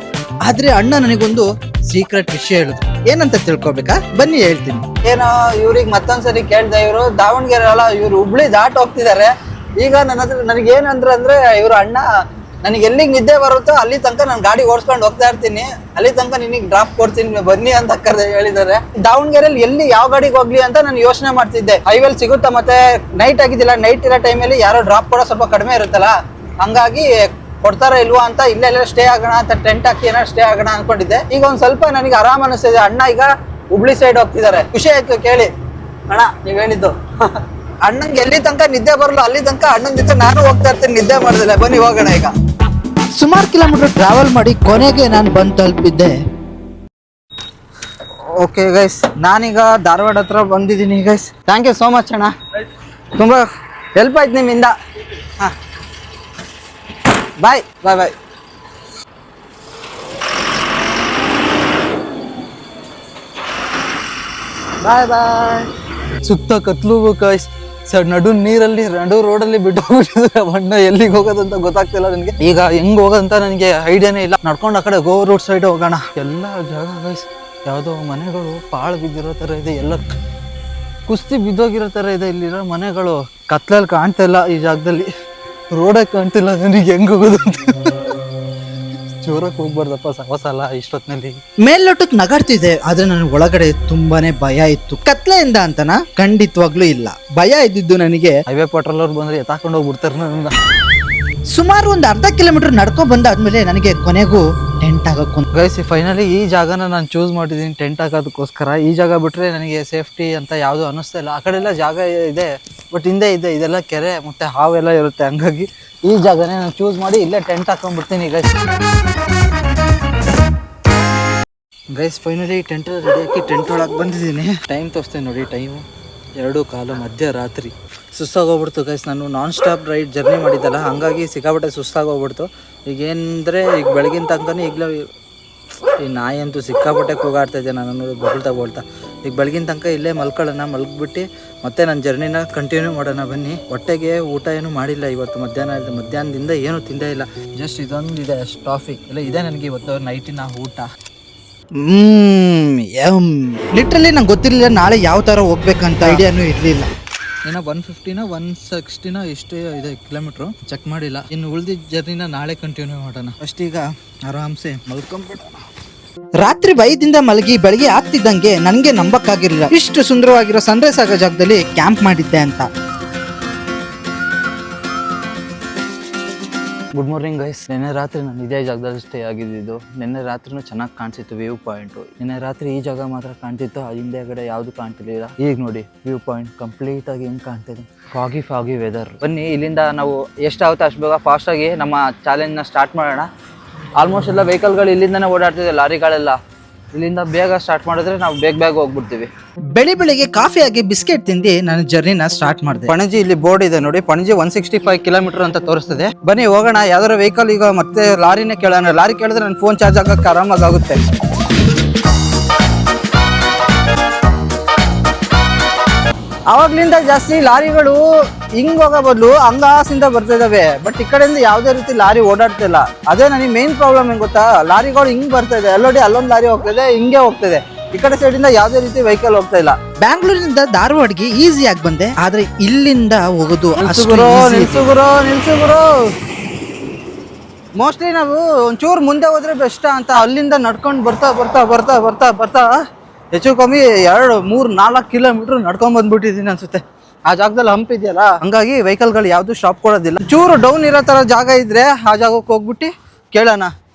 ಆದ್ರೆ ಅಣ್ಣ ನನಗೊಂದು ಸೀಕ್ರೆಟ್ ವಿಷಯ ಹೇಳಿದ್ರು. ಏನಂತ ತಿಳ್ಕೊಬೇಕಾ? ಬನ್ನಿ ಹೇಳ್ತೀನಿ. ಏನೋ ಇವ್ರಿಗೆ ಮತ್ತೊಂದ್ಸರಿ ಕೇಳ್ದೆ, ಇವರು ದಾವಣಗೆರೆ ಅಲ್ಲ, ಇವ್ರು ಹುಬ್ಳಿ ದಾಟ್ ಹೋಗ್ತಿದ್ದಾರೆ. ಈಗ ನನ್ನ ಹತ್ರ ನನಗೆ ಏನಂದ್ರೆ ಇವ್ರು ಅಣ್ಣ ನನಗೆ ಎಲ್ಲಿಗೆ ನಿದ್ದೆ ಬರುತ್ತೋ ಅಲ್ಲಿ ತನಕ ನಾನು ಗಾಡಿ ಓಡಿಸ್ಕೊಂಡು ಹೋಗ್ತಾ ಇರ್ತೀನಿ, ಅಲ್ಲಿ ತನಕ ನಿನಗೆ ಡ್ರಾಪ್ ಕೊಡ್ತೀನಿ ಬನ್ನಿ ಅಂತ ಹೇಳಿದ್ದಾರೆ. ದಾವಣಗೆರೆಯಲ್ಲಿ ಎಲ್ಲಿ ಯಾವ ಗಾಡಿಗೆ ಹೋಗ್ಲಿ ಅಂತ ನಾನು ಯೋಚನೆ ಮಾಡ್ತಿದ್ದೆ. ಹೈವೇಲ್ ಸಿಗುತ್ತಾ, ಮತ್ತೆ ನೈಟ್ ಆಗಿದ್ದಿಲ್ಲ, ನೈಟ್ ಇರೋ ಟೈಮಲ್ಲಿ ಯಾರೋ ಡ್ರಾಪ್ ಕೊಡೋ ಸ್ವಲ್ಪ ಕಡಿಮೆ ಇರುತ್ತಲ್ಲ, ಹಂಗಾಗಿ ಕೊಡ್ತಾರ ಇಲ್ವಾ ಅಂತ ಇಲ್ಲೆಲ್ಲ ಸ್ಟೇ ಆಗೋಣ ಅಂತ ಟೆಂಟ್ ಹಾಕಿ ಏನೋ ಸ್ಟೇ ಆಗೋಣ ಅನ್ಕೊಂಡಿದ್ದೆ. ಈಗ ಒಂದ್ ಸ್ವಲ್ಪ ನನಗೆ ಆರಾಮ್ ಅನಿಸ್ತಿದೆ. ಅಣ್ಣ ಈಗ ಹುಬ್ಳಿ ಸೈಡ್ ಹೋಗ್ತಿದ್ದಾರೆ. ಖುಷಿ ಆಯ್ತು ಕೇಳಿ ಅಣ್ಣ ನೀವ್ ಹೇಳಿದ್ದು. ಅಣ್ಣಂಗೆ ಎಲ್ಲಿ ತನಕ ನಿದ್ದೆ ಬರಲ್ಲ ಅಲ್ಲಿ ತನಕ ಅಣ್ಣನ ಜೊತೆ ನಾನು ಹೋಗ್ತಾ ಇರ್ತೀನಿ, ನಿದ್ದೆ ಮಾಡ್ದಿಲ್ಲ. ಬನ್ನಿ ಹೋಗೋಣ. ಈಗ ಸುಮಾರು ಕಿಲೋಮೀಟರ್ ಟ್ರಾವೆಲ್ ಮಾಡಿ ಕೊನೆಗೆ ನಾನು ಬಂದು ತಲುಪಿದ್ದೆ. ಓಕೆ ಗೈಸ್, ನಾನೀಗ ಧಾರವಾಡ ಹತ್ರ ಬಂದಿದ್ದೀನಿ guys. Thank you so much ಅಣ್ಣ, ತುಂಬಾ ಹೆಲ್ಪ್ ಆಯ್ತು ನಿಮ್ಮಿಂದ. ಹಾಂ, ಬಾಯ್ ಬಾಯ್ ಬಾಯ್. ಬಾಯ್ ಬಾಯ್. ಸುತ್ತ ಕತ್ಲು ಗೈಸ್, ನಡು ನೀರಲ್ಲಿ ನಡು ರೋಡಲ್ಲಿ ಬಿಟ್ಟೋಗ್ಬಿಟ್ಟಿದ್ರೆ ಬಣ್ಣ ಎಲ್ಲಿಗೆ ಹೋಗೋದಂತ ಗೊತ್ತಾಗ್ತಿಲ್ಲ ನನಗೆ. ಈಗ ಹೆಂಗ್ ಹೋಗೋದಂತ ನನಗೆ ಐಡಿಯಾನೇ ಇಲ್ಲ. ನಡ್ಕೊಂಡು ಆ ಕಡೆ ಗೋ ರೋಡ್ ಸೈಡ್ ಹೋಗೋಣ. ಎಲ್ಲ ಜಾಗ ಗೈಸ್ ಯಾವುದೋ ಮನೆಗಳು ಪಾಳು ಬಿದ್ದಿರೋ ಥರ ಇದೆ, ಎಲ್ಲ ಕುಸ್ತಿ ಬಿದ್ದೋಗಿರೋ ಥರ ಇದೆ. ಇಲ್ಲಿರೋ ಮನೆಗಳು ಕತ್ಲಲ್ಲಿ ಕಾಣ್ತಾ ಇಲ್ಲ. ಈ ಜಾಗದಲ್ಲಿ ರೋಡೇ ಕಾಣ್ತಿಲ್ಲ, ನನಗೆ ಹೆಂಗ್ ಹೋಗೋದು ಅಂತ. ಜೋರಕ್ಕೆ ಹೋಗ್ಬಾರ್ದಪ್ಪ ಸಲ ಇಷ್ಟೊತ್ತಿನಲ್ಲಿ. ಮೇಲ್ನೋಟಕ್ಕೆ ನಗಾಡ್ತಿದೆ, ಆದ್ರೆ ನನಗೆ ಒಳಗಡೆ ತುಂಬಾನೇ ಭಯ ಇತ್ತು. ಕತ್ಲೆಯಿಂದ ಅಂತನಾ? ಖಂಡಿತವಾಗ್ಲೂ ಇಲ್ಲ. ಭಯ ಇದ್ದಿದ್ದು ನನಗೆ ಹೈವೇ ಪೆಟ್ರೋಲ್ ಅವ್ರು ಬಂದ್ರೆ ಎತ್ತಾಕೊಂಡು ಹೋಗ್ಬಿಡ್ತಾರೆ ನನ್ನ. ಸುಮಾರು ಒಂದು ಅರ್ಧ ಕಿಲೋಮೀಟರ್ ನಡ್ಕೊಂಡ್ ಬಂದಾದ್ಮೇಲೆ ನನಗೆ ಕೊನೆಗೂ ಟೆಂಟ್ ಹಾಕಕ್ಕೆ ಗೈಸ್ ಫೈನಲಿ ಈ ಜಾಗನ ನಾನು ಚೂಸ್ ಮಾಡಿದ್ದೀನಿ ಟೆಂಟ್ ಹಾಕೋದಕ್ಕೋಸ್ಕರ. ಈ ಜಾಗ ಬಿಟ್ರೆ ನನಗೆ ಸೇಫ್ಟಿ ಅಂತ ಯಾವುದು ಅನ್ನಿಸ್ತಾ ಇಲ್ಲ. ಆ ಕಡೆ ಎಲ್ಲ ಜಾಗ ಇದೆ, ಬಟ್ ಹಿಂದೆ ಇದೆ ಇದೆಲ್ಲ ಕೆರೆ ಮತ್ತೆ ಹಾವೆಲ್ಲ ಇರುತ್ತೆ. ಹಂಗಾಗಿ ಈ ಜಾಗನೇ ನಾನು ಚೂಸ್ ಮಾಡಿ ಇಲ್ಲೇ ಟೆಂಟ್ ಹಾಕೊಂಡ್ಬಿಡ್ತೀನಿ ಗೈಸ್. ಫೈನಲಿ ಟೆಂಟ್ ರೆಡಿ ಹಾಕಿ ಟೆಂಟ್ ಒಳಗೆ ಬಂದಿದ್ದೀನಿ. ಟೈಮ್ ತೋರಿಸ್ತೇನೆ ನೋಡಿ, ಟೈಮು 2:15 ಮಧ್ಯರಾತ್ರಿ. ಸುಸ್ತಾಗೋಗ್ಬಿಡ್ತು ಗೈಸ್. ನಾನು ನಾನ್ ಸ್ಟಾಪ್ ರೈಡ್ ಜರ್ನಿ ಮಾಡಿದ್ದಲ್ಲ, ಹಂಗಾಗಿ ಸಿಕ್ಕಾಪಟ್ಟೆ ಸುಸ್ತಾಗೋಗ್ಬಿಡ್ತು. ಈಗ ಏನಂದರೆ ಈಗ ಬೆಳಗಿನ ತನಕನೇ ಈಗಲೇ ಈ ನಾಯಿ ಅಂತೂ ಸಿಕ್ಕಾಪಟ್ಟೆ ಕೂಗಾಡ್ತಾಯಿದ್ದೆ ನಾನು ಬೋಳ್ತಾ. ಈಗ ಬೆಳಗಿನ ತನಕ ಇಲ್ಲೇ ಮಲ್ಕೊಳ್ಳೋಣ, ಮಲ್ಗ್ಬಿಟ್ಟು ಮತ್ತೆ ನನ್ನ ಜರ್ನಿನ ಕಂಟಿನ್ಯೂ ಮಾಡೋಣ. ಬನ್ನಿ. ಹೊಟ್ಟೆಗೆ ಊಟ ಏನೂ ಮಾಡಿಲ್ಲ ಇವತ್ತು. ಮಧ್ಯಾಹ್ನದಿಂದ ಏನೂ ತಿಂದೇ ಇಲ್ಲ. ಜಸ್ಟ್ ಇದೊಂದು ಇದೆ ಟಾಫಿ ಇಲ್ಲ, ಇದೆ ನನಗೆ ಇವತ್ತು ನೈಟಿನ ಊಟ. ಲಿಟ್ರಲಿ ನಂಗೆ ಗೊತ್ತಿರಲಿಲ್ಲ ನಾಳೆ ಯಾವ ಥರ ಹೋಗ್ಬೇಕಂತ ಐಡಿಯಾನು ಇರಲಿಲ್ಲ. ಏನೋ 150 160 ಎಷ್ಟು ಇದೆ ಕಿಲೋಮೀಟ್ರು ಚೆಕ್ ಮಾಡಿಲ್ಲ. ಇನ್ನು ಉಳಿದಿದ್ದ ಜರ್ನಿನ ನಾಳೆ ಕಂಟಿನ್ಯೂ ಮಾಡೋಣ. ಫಸ್ಟ್ ಈಗ ಆರಾಮ್ಸೆ ಮಲ್ಕೊಂಡ್ಬಿಡೋಣ. ರಾತ್ರಿ 5ದಿಂದ ಮಲಗಿ ಬೆಳಗ್ಗೆ ಆಗ್ತಿದ್ದಂಗೆ ನನಗೆ ನಂಬಕ್ಕಾಗಿರಲಿಲ್ಲ ಇಷ್ಟು ಸುಂದರವಾಗಿರೋ ಸನ್ರೈಸ್ ಆಗೋ ಜಾಗದಲ್ಲಿ ಕ್ಯಾಂಪ್ ಮಾಡಿದ್ದೆ ಅಂತ. Good morning guys. ನಿನ್ನೆ ರಾತ್ರಿ ನಾನು ಇದೇ ಜಾಗದಲ್ಲಿ ಸ್ಟೇ ಆಗಿದ್ದು. ನಿನ್ನೆ ರಾತ್ರಿನೂ ಚೆನ್ನಾಗಿ ಕಾಣಿಸಿತ್ತು ವ್ಯೂ ಪಾಯಿಂಟು. ನಿನ್ನೆ ರಾತ್ರಿ ಈ ಜಾಗ ಮಾತ್ರ ಕಾಣ್ತಿತ್ತು, ಹಿಂದೆಗಡೆ ಯಾವುದು ಕಾಣ್ತಿರ್ಲಿಲ್ಲ. ಈಗ ನೋಡಿ ವ್ಯೂ ಪಾಯಿಂಟ್ ಕಂಪ್ಲೀಟ್ ಆಗಿ ಹೆಂಗೆ ಕಾಣ್ತಿದೆ. Foggy weather. ಬನ್ನಿ ಇಲ್ಲಿಂದ ನಾವು ಎಷ್ಟಾಗುತ್ತೆ ಅಷ್ಟು ಬೇಗ ಫಾಸ್ಟಾಗಿ ನಮ್ಮ ಚಾಲೆಂಜ್ನ ಸ್ಟಾರ್ಟ್ ಮಾಡೋಣ. ಆಲ್ಮೋಸ್ಟ್ ಎಲ್ಲ ವೆಹಿಕಲ್ಗಳು ಇಲ್ಲಿಂದನೇ ಓಡಾಡ್ತಿದೆ, ಲಾರಿಗಳೆಲ್ಲ. ಇಲ್ಲಿಂದ ಬೇಗ ಸ್ಟಾರ್ಟ್ ಮಾಡಿದ್ರೆ ನಾವು ಬೇಗ ಹೋಗ್ಬಿಡ್ತೀವಿ. ಬೆಳಿಗ್ಗೆ ಕಾಫಿ ಆಗಿ ಬಿಸ್ಕೆಟ್ ತಿಂದು ನಾನು ಜರ್ನಿನ ಸ್ಟಾರ್ಟ್ ಮಾಡಿದೆ. ಪಣಜಿ ಇಲ್ಲಿ ಬೋರ್ಡ್ ಇದೆ ನೋಡಿ, ಪಣಜಿ 165 ಕಿಲೋಮೀಟರ್ ಅಂತ ತೋರಿಸ್ತದೆ. ಬನ್ನಿ ಹೋಗೋಣ. ಯಾವ್ದಾರ ವೆಹಿಕಲ್ ಈಗ ಮತ್ತೆ ಲಾರಿನೇ ಕೇಳೋಣ. ಲಾರಿ ಕೇಳಿದ್ರೆ ನನ್ನ ಫೋನ್ ಚಾರ್ಜ್ ಆಗಕ್ಕೆ ಆರಾಮಾಗುತ್ತೆ. ಆವಾಗ್ಲಿಂದ ಜಾಸ್ತಿ ಲಾರಿಗಳು ಹಿಂಗ್ ಹೋಗೋ ಬದಲು ಹಂಗಾಸಿಂದ ಬರ್ತಿದಾವೆ. ಬಟ್ ಈ ಕಡೆಯಿಂದ ಯಾವುದೇ ರೀತಿ ಲಾರಿ ಓಡಾಡ್ತಿಲ್ಲ. ಅದೇ ನನಗೆ ಮೇನ್ ಪ್ರಾಬ್ಲಮ್ ಹೆಂಗ್ ಗೊತ್ತಾ, ಲಾರಿಗಳು ಹಿಂಗ್ ಬರ್ತಾ ಇದೆ. ಅಲ್ಲೋಡಿ ಅಲ್ಲೊಂದು ಲಾರಿ ಹೋಗ್ತದೆ, ಹಿಂಗೆ ಹೋಗ್ತದೆ. ಈ ಕಡೆ ಸೈಡಿಂದ ಯಾವುದೇ ರೀತಿ ವೆಹಿಕಲ್ ಹೋಗ್ತಾ ಇಲ್ಲ. ಬ್ಯಾಂಗ್ಳೂರಿನಿಂದ ಧಾರವಾಡ್ಗೆ ಈಸಿಯಾಗಿ ಬಂದೆ, ಆದ್ರೆ ಇಲ್ಲಿಂದ ಹೋಗೋದು ನಿಲ್ಸು ಗುರು. ಮೋಸ್ಟ್ಲಿ ನಾವು ಒಂಚೂರು ಮುಂದೆ ಹೋದ್ರೆ ಬೆಸ್ಟ್ ಅಂತ ಅಲ್ಲಿಂದ ನಡ್ಕೊಂಡು ಬರ್ತಾ ಹೆಚ್ಚು ಕಮ್ಮಿ 2, 3, 4 ಕಿಲೋಮೀಟರ್ ನಡ್ಕೊಂಡ್ ಬಂದ್ಬಿಟ್ಟಿದ್ದೀನಿ ಅನ್ಸುತ್ತೆ. ಆ ಜಾಗದಲ್ಲಿ ಹಂಪ್ ಇದೆಯಲ್ಲ, ಹಂಗಾಗಿ ವೆಹಿಕಲ್ಗಳು ಯಾವ್ದು ಸ್ಟಾಪ್ ಕೊಡೋದಿಲ್ಲ. ಚೂರು ಡೌನ್ ಇರೋ ತರ ಜಾಗ ಇದ್ರೆ ಆ ಜಾಗಕ್ಕೆ ಹೋಗ್ಬಿಟ್ಟು ಕೇಳೋಣ.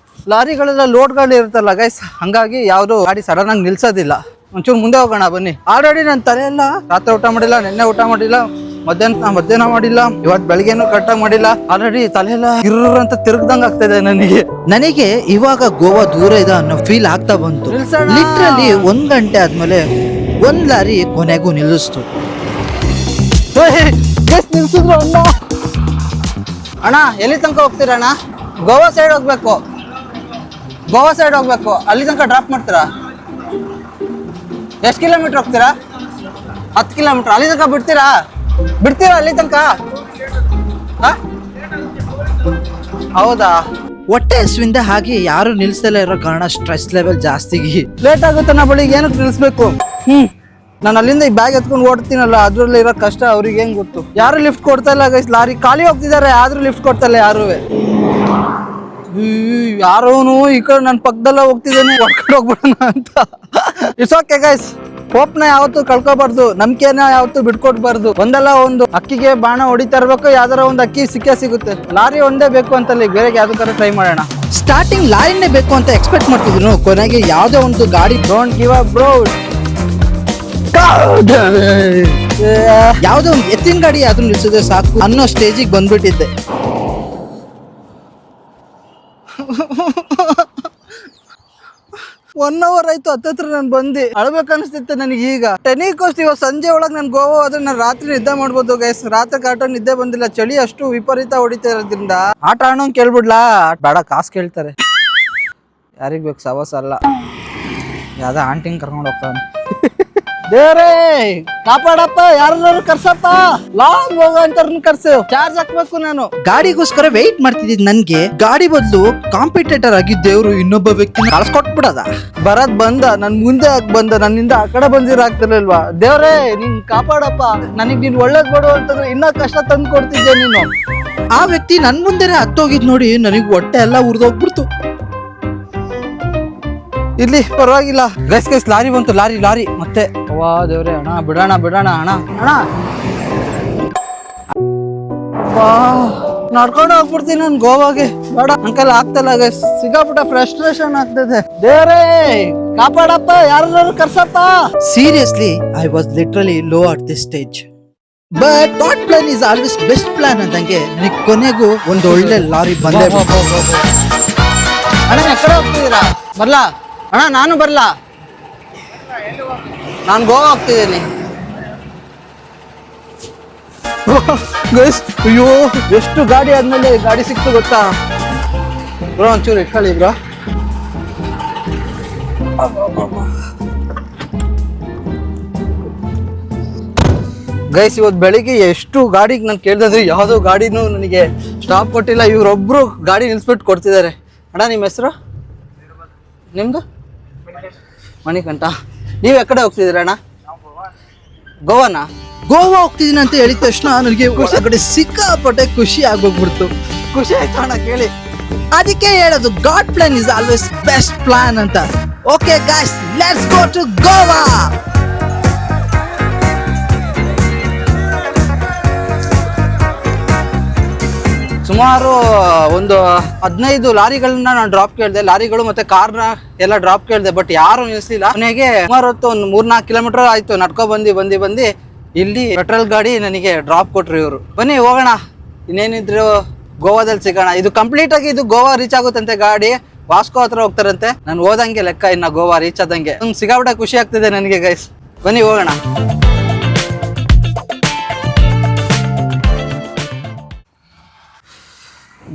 ಲಾರಿಗಳೆಲ್ಲ ಲೋಡ್ಗಳು ಇರುತ್ತಲ್ಲ ಗೈಸ್, ಹಂಗಾಗಿ ಯಾವ್ದು ಗಾಡಿ ಸಡನ್ ಆಗಿ ನಿಲ್ಸೋದಿಲ್ಲ. ಒಂಚೂರು ಮುಂದೆ ಹೋಗೋಣ ಬನ್ನಿ. ಆಲ್ರೆಡಿ ನನ್ನ ತಲೆ ಎಲ್ಲ ರಾತ್ರಿ ಊಟ ಮಾಡಿಲ್ಲ, ನಿನ್ನೆ ಊಟ ಮಾಡಿಲ್ಲ, ಮಧ್ಯಾಹ್ನ ಮಾಡಿಲ್ಲ, ಇವತ್ತು ಬೆಳಿಗ್ಗೆನೂ ಕರೆಕ್ಟಾಗಿ ಮಾಡಿಲ್ಲ. ಆಲ್ರೆಡಿ ತಲೆ ಎಲ್ಲ ಅಂತ ತಿರುಗ್ದಂಗ್ ಆಗ್ತಾ ಇದೆ ನನಗೆ ಇವಾಗ ಗೋವಾ ದೂರ ಇದೆ ಅನ್ನೋ ಫೀಲ್ ಆಗ್ತಾ ಬಂತು. ಲಿಟ್ರಲಿ 1 ಗಂಟೆ ಆದ್ಮೇಲೆ ಒಂದ್ ಲಾರಿ ಕೊನೆಗೂ ನಿಲ್ಲಿಸ್ತು. ನಿಲ್ಸಿದ್ರು ಅಣ್ಣ. ಎಲ್ಲಿ ತನಕ ಹೋಗ್ತೀರಾ ಅಣ್ಣ? ಗೋವಾ ಸೈಡ್ ಹೋಗ್ಬೇಕು. ಅಲ್ಲಿ ತನಕ ಡ್ರಾಪ್ ಮಾಡ್ತೀರಾ? ಎಷ್ಟು ಕಿಲೋಮೀಟರ್ ಹೋಗ್ತೀರಾ? 10 ಕಿಲೋಮೀಟರ್. ಅಲ್ಲಿ ತನಕ ಬಿಡ್ತೀರಾ ಅಲ್ಲಿ ತನಕ? ಹೌದಾ? ಹೊಟ್ಟೆ ಹಸುವಿಂದ ಹಾಗೆ ಯಾರು ನಿಲ್ಸಲ್ಲ ಇರೋ ಕಾರಣ ಸ್ಟ್ರೆಸ್ ಲೆವೆಲ್ ಜಾಸ್ತಿ. ಲೇಟ್ ಆಗುತ್ತೆ ನಾ ಬಳಿಗೆ ಏನಕ್ಕೆ ನಿಲ್ಸ್ಬೇಕು? ನಾನು ಅಲ್ಲಿಂದ ಈ ಬ್ಯಾಗ್ ಎತ್ಕೊಂಡು ಓಡ್ತೀನಲ್ಲ, ಅದ್ರಲ್ಲಿ ಇರೋ ಕಷ್ಟ ಅವ್ರಿಗೆ ಹೆಂಗ್ ಗೊತ್ತು. ಯಾರು ಲಿಫ್ಟ್ ಕೊಡ್ತಾ ಇಲ್ಲ ಗೈಸ್. ಲಾರಿ ಖಾಲಿ ಹೋಗ್ತಿದ್ದಾರೆ, ಆದ್ರೂ ಲಿಫ್ಟ್ ಕೊಡ್ತಾ ಇಲ್ಲ ಯಾರು. ಯಾರೋನು ಈ ಕಡೆ ನನ್ನ ಪಕ್ಕದಲ್ಲ ಹೋಗ್ತಿದ್ದೇನೆ, ಹೊಡ್ಕೊಂಡು ಹೋಗ್ಬಿಡೋಣ ಅಂತ. It's okay guys. ಹೋಪ್ನ ಯಾವತ್ತು ಕಳ್ಕೊಬಾರ್ದು, ನಂಬಿಕೆನ ಯಾವತ್ತು ಬಿಟ್ಕೊಡ್ಬಾರ್ದು. ಒಂದಲ್ಲ ಒಂದು ಅಕ್ಕಿಗೆ ಬಾಣ ಹೊಡಿತಾ ಇರ್ಬೇಕು, ಯಾವ್ದಾರ ಒಂದು ಅಕ್ಕಿ ಸಿಗುತ್ತೆ. ಲಾರಿ ಒಂದೇ ಬೇಕು ಅಂತಲ್ಲ, ಬೇರೆ ಯಾವ್ದಾರ ಟ್ರೈ ಮಾಡೋಣ. ಸ್ಟಾರ್ಟಿಂಗ್ ಲಾರಿನೇ ಬೇಕು ಅಂತ ಎಕ್ಸ್ಪೆಕ್ಟ್ ಮಾಡ್ತಿದ್ರು, ಕೊನೆಗೆ ಯಾವ್ದೋ ಒಂದು ಗಾಡಿ. Don't give up bro. ಯಾವ್ದೋ ಒಂದು ಎತ್ತಿನ ಗಾಡಿ ಯಾವ್ದು ನಿಲ್ಸಿದ್ರೆ ಸಾಕು ಅನ್ನೋ ಸ್ಟೇಜಿಗೆ ಬಂದ್ಬಿಟ್ಟಿದ್ದೆ. ಒನ್ ಅವರ್ ಆಯ್ತು ಹತ್ತತ್ರ ನಾನು ಬಂದು ಅಳ್ಬೇಕನ್ನಿಸ್ತಿತ್ತು ನನಗೆ. ಈಗ ಟೆನಿಕೋಸ್ಟ್ ಇವತ್ತು ಸಂಜೆ ಒಳಗೆ ನಾನು ಗೋವಾ ಹೋದ್ರೆ ನಾನು ರಾತ್ರಿ ನಿದ್ದೆ ಮಾಡ್ಬೋದು ಗೈಸ್. ರಾತ್ರಿ ಆಟ ನಿದ್ದೆ ಬಂದಿಲ್ಲ, ಚಳಿ ಅಷ್ಟು ವಿಪರೀತ ಹೊಡಿತಾ ಇರೋದ್ರಿಂದ. ಆಟ ಆಡೋಂಗ್ ಕೇಳ್ಬಿಡ್ಲಾ? ಬೇಡ, ಕಾಸು ಕೇಳ್ತಾರೆ. ಯಾರಿಗ್ ಬೇಕು ಸವಾಸ ಅಲ್ಲ, ಯಾವ್ದೋ ಆಂಟಿಂಗ್ ಕರ್ಕೊಂಡು ಹೋಗ್ತಾನೆ. ದೇವ್ರೇ ಕಾಪಾಡಪ್ಪ, ಯಾರು ಕರ್ಸಪ್ಪ, ಲಾಂಗ್ ಹೋಗಂತ ಕರ್ಸು. ಚಾರ್ಜ್ ಹಾಕ್ಬೇಕು ನಾನು. ಗಾಡಿಗೋಸ್ಕರ ವೆಯ್ಟ್ ಮಾಡ್ತಿದ್ದಿದ್ ನನ್ಗೆ ಗಾಡಿ ಬದಲು ಕಾಂಪಿಟೇಟರ್ ಆಗಿ ದೇವ್ರು ಇನ್ನೊಬ್ಬ ವ್ಯಕ್ತಿ ಕಳ್ಸ್ಕೊಟ್ಬಿಡದ. ಬರದ್ ಬಂದ, ನನ್ ಮುಂದೆ ಬಂದ, ನನ್ನಿಂದ ಆ ಕಡೆ ಬಂದಿರ ಆಗ್ತಿರ್ಲಿಲ್ವಾ? ದೇವ್ರೇ ನೀನ್ ಕಾಪಾಡಪ್ಪ, ನನಗ್ ನೀನ್ ಒಳ್ಳೇದ್ ಮಾಡು ಅಂತಂದ್ರೆ ಇನ್ನೂ ಕಷ್ಟ ತಂದು ಕೊಡ್ತಿದ್ದೆ ನೀನು. ಆ ವ್ಯಕ್ತಿ ನನ್ ಮುಂದೆನೆ ಹತ್ತೋಗಿದ್ ನೋಡಿ ನನಗ್ ಹೊಟ್ಟೆ ಎಲ್ಲ ಉರ್ದೋಗ್ಬಿಡ್ತು. ಇಲ್ಲಿ ಪರವಾಗಿಲ್ಲ ಗೈಸ್. ಲಾರಿ ಬಂತು, ಲಾರಿ ಮತ್ತೆ. ಅವ್ವಾ ದೇವ್ರೆ, ಅಣ್ಣ ಬಿಡೋಣ ಅಣ್ಣ. ನಡ್ಕೊಂಡು ಹೋಗ್ಬಿಡ್ತೀನಿ ನಾನು ಗೋವಾಗೆ. ಬೇಡ ಅಂಕಲ್, ಆಗ್ತಲ್ಲ ಗೈಸ್. ಸಿಗಾಬಿಟ್ಟ ಫ್ರಸ್ಟ್ರೇಷನ್ ಆಗ್ತದೆ. ದೇವ್ರೇ ಕಾಪಾಡಪ್ಪ, ಯಾರು ಕರ್ಸಪ್ಪ. Seriously I was literally low at this stage. But God plan is always best plan ಅಂದಂಗೆ ನನಗೆ ಕೊನೆಗೂ ಒಂದು ಒಳ್ಳೆ ಲಾರಿ ಬಂದೇ. ಅಣ್ಣ ಎಕಡೆ ಹೋಗ್ತಿದ್ದೀರಾ? ಬರ್ಲಾ ಅಣ್ಣ? ನಾನು ಬರ್ಲಾ? ನಾನು ಗೋವಾ ಹೋಗ್ತಿದ್ದೀನಿ. ಅಯ್ಯೋ, ಎಷ್ಟು ಗಾಡಿ ಆದ್ಮೇಲೆ ಗಾಡಿ ಸಿಕ್ತು ಗೊತ್ತಾ ಬ್ರೋ? ಒಂಚೂರು ಇಟ್ಕೊಳ್ಳಿ ಬ್ರೋ. ಗೈಸ್, ಇವತ್ತು ಬೆಳಿಗ್ಗೆ ಎಷ್ಟು ಗಾಡಿಗೆ ನಾನು ಕೇಳಿದ್ರೆ ಯಾವುದೋ ಗಾಡಿನೂ ನನಗೆ ಸ್ಟಾಪ್ ಕೊಟ್ಟಿಲ್ಲ. ಇವರೊಬ್ರು ಗಾಡಿ ನಿಲ್ಸ್ಬಿಟ್ಟು ಕೊಡ್ತಿದ್ದಾರೆ. ಅಣ್ಣ ನಿಮ್ಮ ಹೆಸರು? ನಿಮ್ದು? ಮಣಿಕಂಠ. ನೀವು ಎಕಡೆ ಹೋಗ್ತಿದ್ದೀರ ಅಣ್ಣ? ಗೋವಾನಾ? ಗೋವಾ ಹೋಗ್ತಿದ್ದೀನಿ ಅಂತ ಹೇಳಿದ ತಕ್ಷಣ ನನಗೆ ಕಡೆ ಸಿಕ್ಕಾಪಟ್ಟೆ ಖುಷಿ ಆಗೋಗ್ಬಿಡ್ತು. ಖುಷಿ ಆಯ್ತು ಅಣ್ಣ ಕೇಳಿ. ಅದಕ್ಕೆ ಹೇಳೋದು God plan is always best plan ಅಂತ. Okay guys, let's go to Goa. ಸುಮಾರು ಒಂದು 15 ಲಾರಿಗಳನ್ನ ನಾನು ಡ್ರಾಪ್ ಕೇಳಿದೆ. ಲಾರಿಗಳು ಮತ್ತೆ ಕಾರ್ನ ಎಲ್ಲ ಡ್ರಾಪ್ ಕೇಳಿದೆ, ಬಟ್ ಯಾರು ನಿಲ್ಲಿಸಲಿಲ್ಲ. ಕೊನೆಗೆ ಸುಮಾರು ಹೊತ್ತು ಒಂದು 3-4 ಕಿಲೋಮೀಟರ್ ಆಯ್ತು ನಡ್ಕೊ ಬಂದು ಇಲ್ಲಿ ಪೆಟ್ರೋಲ್ ಗಾಡಿ ನನಗೆ ಡ್ರಾಪ್ ಕೊಟ್ರು ಇವರು. ಬನ್ನಿ ಹೋಗೋಣ, ಇನ್ನೇನಿದ್ರು ಗೋವಾದಲ್ಲಿ ಸಿಗೋಣ. ಇದು ಕಂಪ್ಲೀಟ್ ಆಗಿ ಇದು ಗೋವಾ ರೀಚ್ ಆಗುತ್ತಂತೆ ಗಾಡಿ. ವಾಸ್ಕೋ ಹತ್ರ ಹೋಗ್ತಾರಂತೆ. ನಾನು ಹೋದಂಗೆ ಲೆಕ್ಕ, ಇನ್ನ ಗೋವಾ ರೀಚ್ ಆದಂಗೆ. ಸಿಗಾಬಿಟ್ಟ ಖುಷಿ ಆಗ್ತಿದೆ ನನಗೆ ಗೈಸ್. ಬನ್ನಿ ಹೋಗೋಣ.